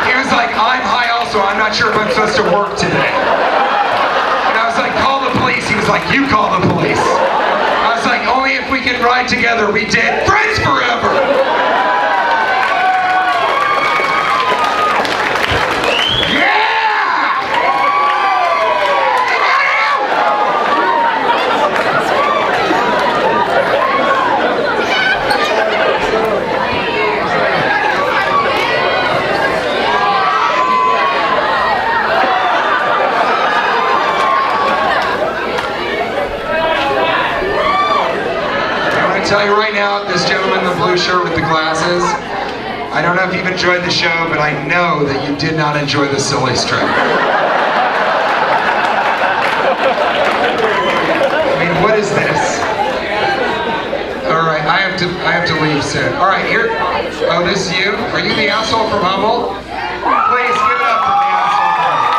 He was like, I'm high also, I'm not sure if I'm supposed to work today. And I was like, call the police. He was like, you call the police. I was like, only if we can ride together. We did. Friends forever! Tell you right now, this gentleman in the blue shirt with the glasses, I don't know if you've enjoyed the show, but I know that you did not enjoy the silly strip. I mean, what is this? All right, I have to leave soon. All right, here. Oh, this is you? Are you the asshole from Humble? Please give it up for the asshole from Humble.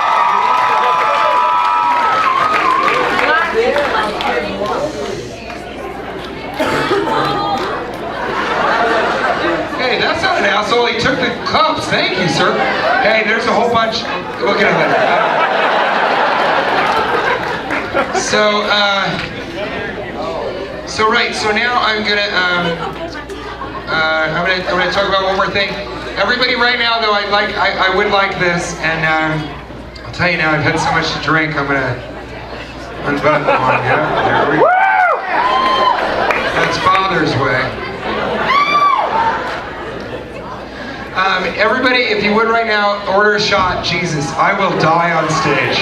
Hey, that's not an asshole. He took the cups. Thank you, sir. Hey, there's a whole bunch. We'll get it later. So now I'm gonna talk about one more thing. Everybody, right now, though, I would like this, and I'll tell you now, I've had so much to drink. I'm gonna unbutton one. Yeah, there we go. That's Father's Way. Everybody, if you would right now, order a shot. Jesus, I will die on stage.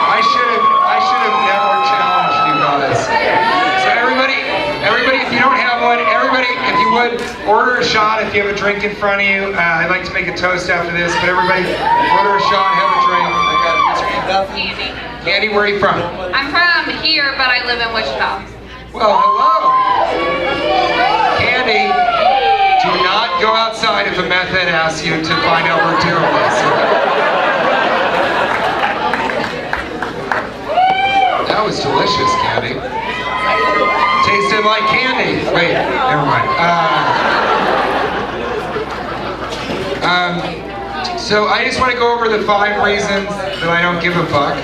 I should have never challenged you guys. So everybody, if you don't have one, everybody, if you would, order a shot if you have a drink in front of you. I'd like to make a toast after this, but everybody, order a shot, have a drink. Candy. Candy, where are you from? I'm from here, but I live in Wichita. Well, hello. Candy, do not go outside if a meth head asks you to find out we're doing this. That was delicious, Candy. Tasted like candy. Wait, never mind. So I just want to go over the 5 reasons that I don't give a fuck.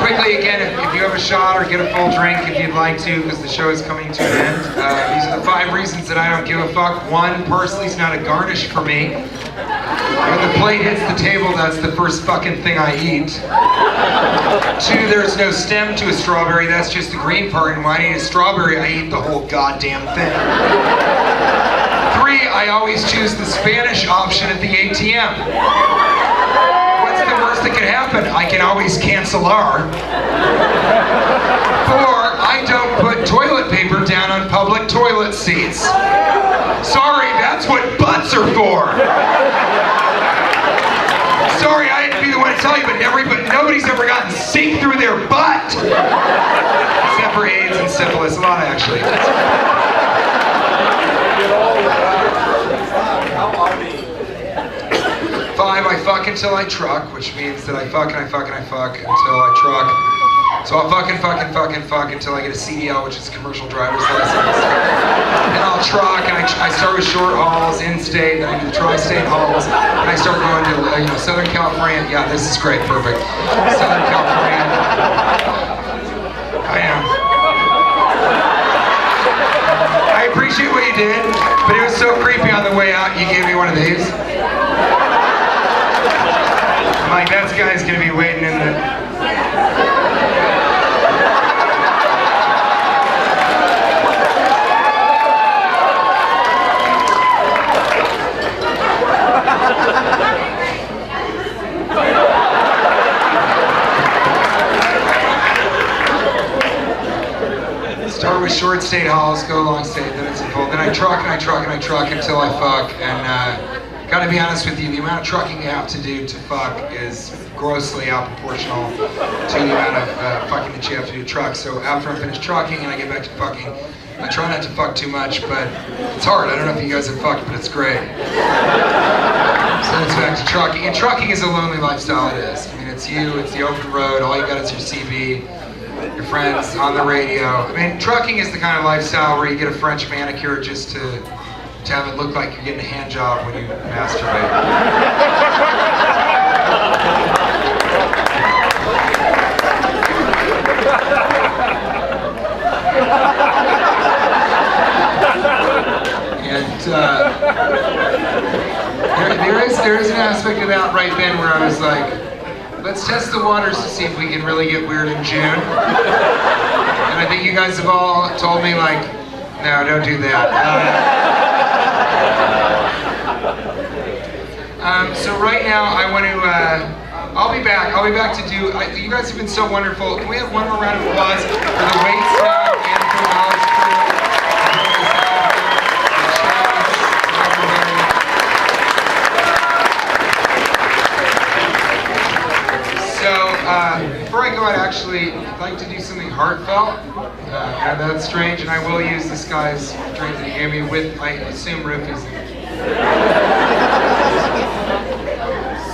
Quickly again, if you have a shot or get a full drink if you'd like to, because the show is coming to an end. These are the 5 reasons that I don't give a fuck. 1, parsley's not a garnish for me. When the plate hits the table, that's the first fucking thing I eat. 2, there's no stem to a strawberry, that's just the green part, and when I eat a strawberry, I eat the whole goddamn thing. 3, I always choose the Spanish option at the ATM. What's the worst that could happen? I can always cancelar. 4, I don't put toilet paper down on public toilet seats. Sorry, that's what butts are for. Sorry, I had to be the one to tell you, but nobody's ever gotten sick through their butt. Except for AIDS and syphilis, a lot actually. 5, I fuck until I truck, which means that I fuck and I fuck and I fuck until I truck. So I'll fuck until I get a CDL, which is a commercial driver's license. And I'll truck, and I start with short hauls, in-state, then I do the tri-state hauls, and I start going to Southern California. Yeah, this is great, perfect. Southern California. I am. I appreciate what you did, but it was so creepy on the way out, you gave me one of these. I'm like, that guy's gonna be waiting in the... Start with short state hauls, go long state, then it's a full. Then I truck and I truck and I truck until I fuck. And gotta be honest with you, the amount of trucking you have to do to fuck is grossly out proportional to the amount of fucking that you have to do to truck. So after I finish trucking and I get back to fucking, I try not to fuck too much, but it's hard. I don't know if you guys have fucked, but it's great. So it's back to trucking. And trucking is a lonely lifestyle, it is. I mean, it's you, it's the open road, all you got is your CB, your friends on the radio. I mean, trucking is the kind of lifestyle where you get a French manicure just to have it look like you're getting a hand job when you masturbate. And there is an aspect of that right then where I was like, let's test the waters to see if we can really get weird in June. And I think you guys have all told me like, no, don't do that. So right now I want to, I'll be back to do, you guys have been so wonderful. Can we have one more round of applause for the wait staff and for the house crew? Before I go, I'd actually like to do something heartfelt. I know that's strange, and I will use this guy's drink that he gave me with, I assume, roofies.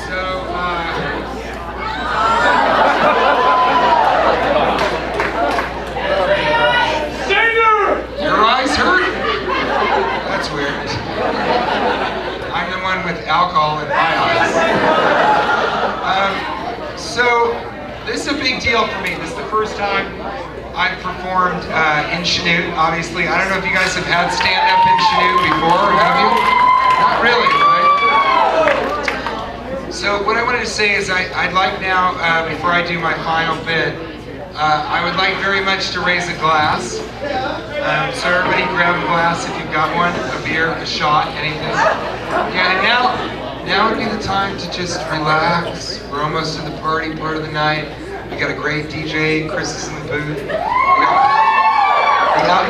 So, your eyes hurt? That's weird. I'm the one with alcohol in my eyes. So, this is a big deal for me. This is the first time I've performed in Chanute. Obviously, I don't know if you guys have had stand-up in Chanute before, have you? Not really, right? So what I wanted to say is I'd like now, before I do my final bit, I would like very much to raise a glass. So everybody grab a glass if you've got one, a beer, a shot, anything. Yeah, and now would be the time to just relax. We're almost to the party part of the night. We got a great DJ, Chris is in the booth.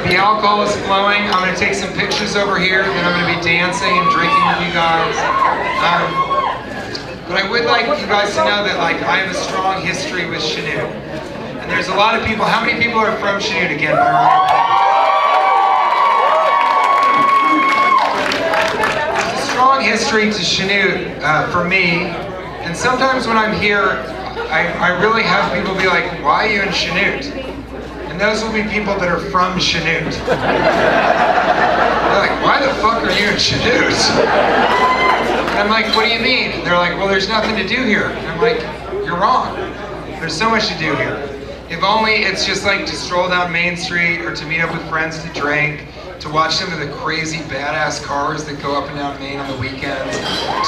The alcohol is flowing. I'm gonna take some pictures over here, then I'm gonna be dancing and drinking with you guys. But I would like you guys to know that I have a strong history with Chanute. And there's a lot of people, how many people are from Chanute again, by round of applause? There's a strong history to Chanute for me. And sometimes when I'm here, I really have people be like, why are you in Chanute? And those will be people that are from Chanute. They're like, why the fuck are you in Chanute? And I'm like, what do you mean? And they're like, well, there's nothing to do here. And I'm like, you're wrong. There's so much to do here. If only it's just like to stroll down Main Street or to meet up with friends to drink, to watch some of the crazy badass cars that go up and down Main on the weekends,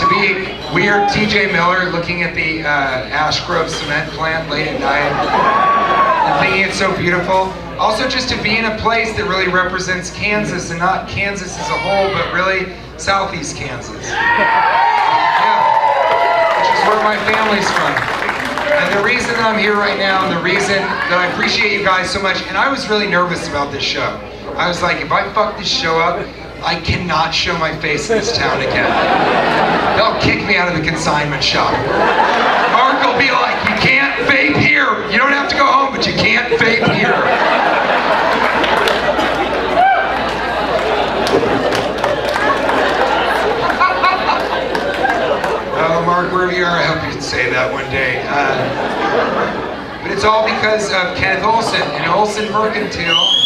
to be weird TJ Miller looking at the Ash Grove cement plant late at night and thinking it's so beautiful. Also just to be in a place that really represents Kansas, and not Kansas as a whole, but really Southeast Kansas. Yeah, which is where my family's from. And the reason I'm here right now, and the reason that I appreciate you guys so much, and I was really nervous about this show. I was like, if I fuck this show up, I cannot show my face in this town again. They'll kick me out of the consignment shop. Mark will be like, you can't vape here. You don't have to go home, but you can't vape here. Oh, Mark, wherever you are, I hope you can say that one day. But it's all because of Kenneth Olson. And Olson Mercantile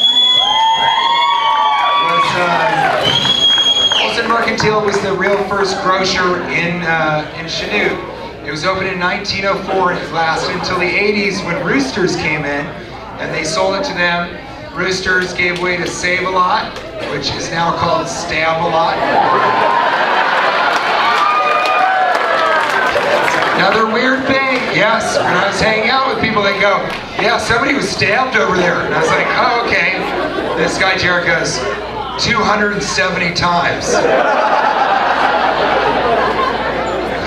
Olson Mercantile was the real first grocer in Chanute. It was opened in 1904 and it lasted until the 80s when Roosters came in and they sold it to them. Roosters gave way to Save-A-Lot, which is now called Stab-A-Lot. Another weird thing, yes, when I was hanging out with people, they go, yeah, somebody was stabbed over there. And I was like, oh, okay. This guy, Jared, goes, 270 times.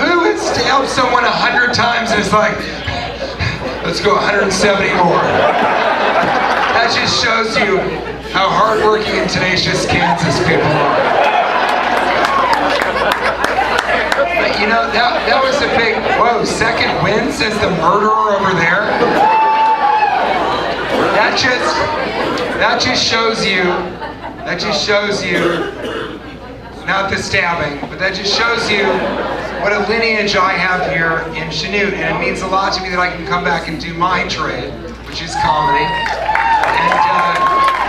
Who would stab someone 100 times and it's like, let's go 170 more. That just shows you how hardworking and tenacious Kansas people are. But you know, that was a big, whoa, second win says the murderer over there. That just shows you, not the stabbing, but that just shows you what a lineage I have here in Chanute, and it means a lot to me that I can come back and do my trade, which is comedy. And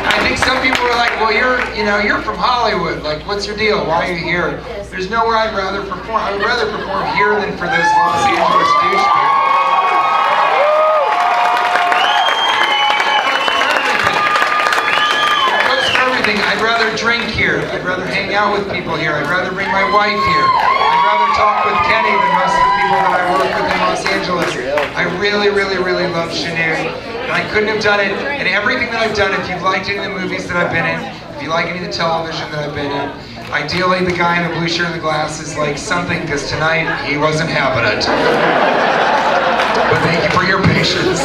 I think some people are like, well, you're from Hollywood. Like, what's your deal? Why are you here? There's nowhere I'd rather perform. I would rather perform here than for those Los Angeles douchebags. I'd rather drink here. I'd rather hang out with people here. I'd rather bring my wife here. I'd rather talk with Kenny than most of the people that I work with in Los Angeles. I really, really, really love Chanute. And I couldn't have done it. And everything that I've done, if you've liked any of the movies that I've been in, if you like any of the television that I've been in, ideally the guy in the blue shirt and the glasses likes something, because tonight he wasn't having it. But thank you for your patience.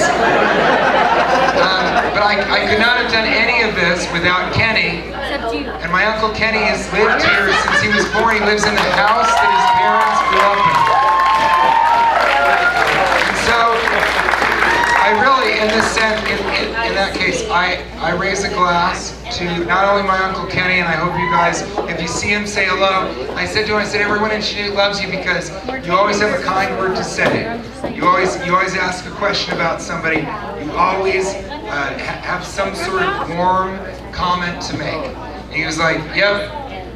But I could not have done any of this without Kenny. And my Uncle Kenny has lived here since he was born. He lives in the house that his parents grew up in. And so, I really, in this sense, in that case, I raise a glass to not only my Uncle Kenny, and I hope you guys, if you see him, say hello. I said to him, everyone in Chanute loves you because you always have a kind word to say. You always ask a question about somebody. You always have some sort of warm comment to make. And he was like, yep,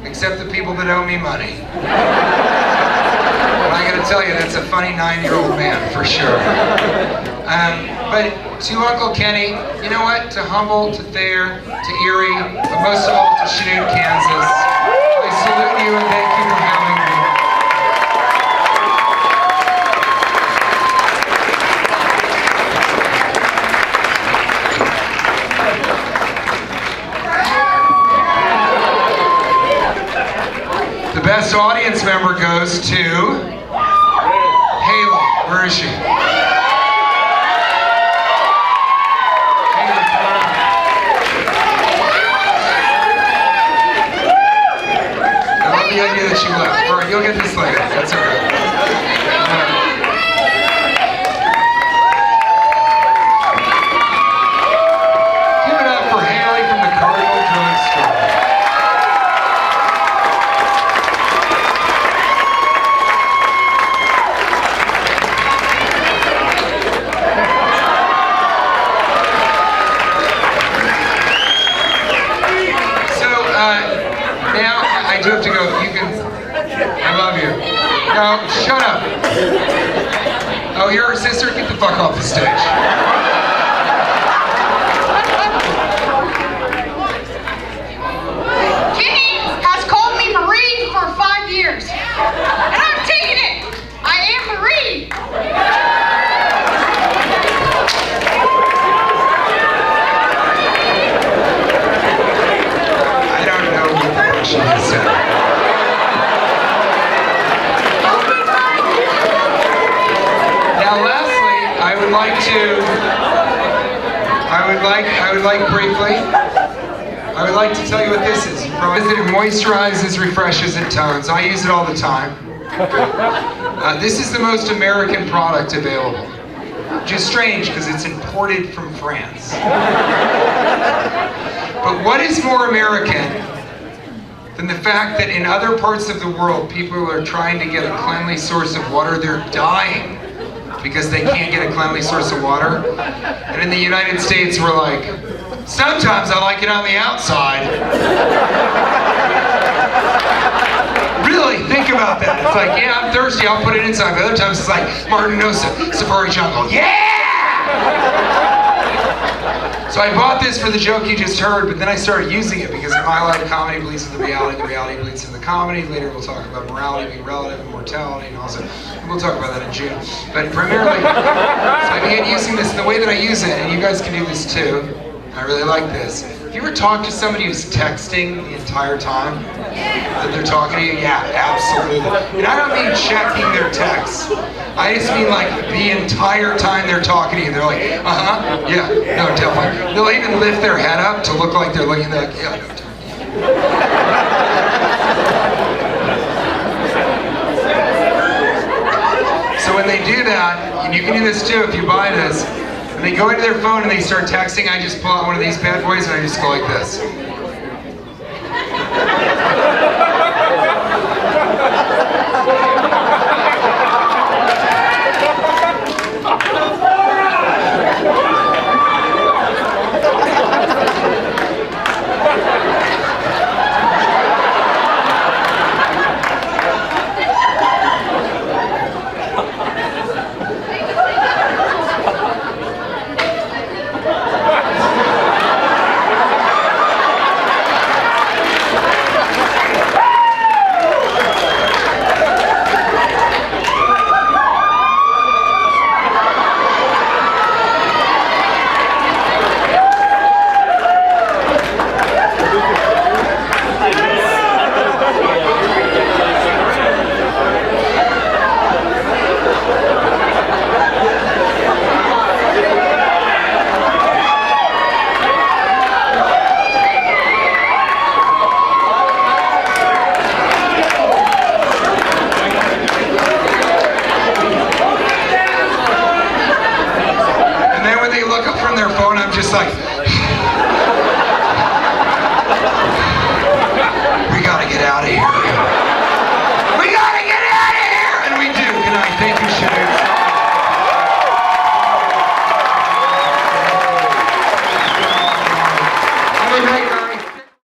except the people that owe me money. And I gotta tell you, that's a funny 9-year-old man, for sure. But to Uncle Kenny, you know what? To Humboldt, to Thayer, to Erie, but most of all to Chanute, Kansas. I salute you and thank you for having me. The best audience member goes to Haley. Where is she? The idea that she left. All right, you'll get this later. That's all right. Give it up for Haley from the Cardinal Drugstore. So, now I do have to go. I love you. No, shut up. Oh, you're her sister? Get the fuck off the stage. Kenny has called me Marie for 5 years. And I'm taking it. I am Marie. I don't know what the fuck she just said. would like to tell you what this is. It moisturizes, refreshes, and tones. I use it all the time. This is the most American product available. Which is strange because it's imported from France. But what is more American than the fact that in other parts of the world, people are trying to get a cleanly source of water. They're dying because they can't get a cleanly source of water. And in the United States, we're like, sometimes I like it on the outside. Really, think about that. It's like, yeah, I'm thirsty, I'll put it inside. But other times it's like, Martin Nosa, Safari Jungle, yeah! So I bought this for the joke you just heard, but then I started using it because in my life, comedy bleeds into the reality bleeds into the comedy. Later we'll talk about morality being relative and mortality, and also, we'll talk about that in June. But primarily, so I began using this in the way that I use it, and you guys can do this too. I really like this. Have you ever talked to somebody who's texting the entire time that they're talking to you? Yeah, absolutely. And I don't mean checking their texts. I just mean like the entire time they're talking to you. They're like, yeah, no, definitely. They'll even lift their head up to look like they're looking like, yeah, no, So when they do that, and you can do this too if you buy this, they go into their phone and they start texting, I just pull out one of these bad boys and I just go like this.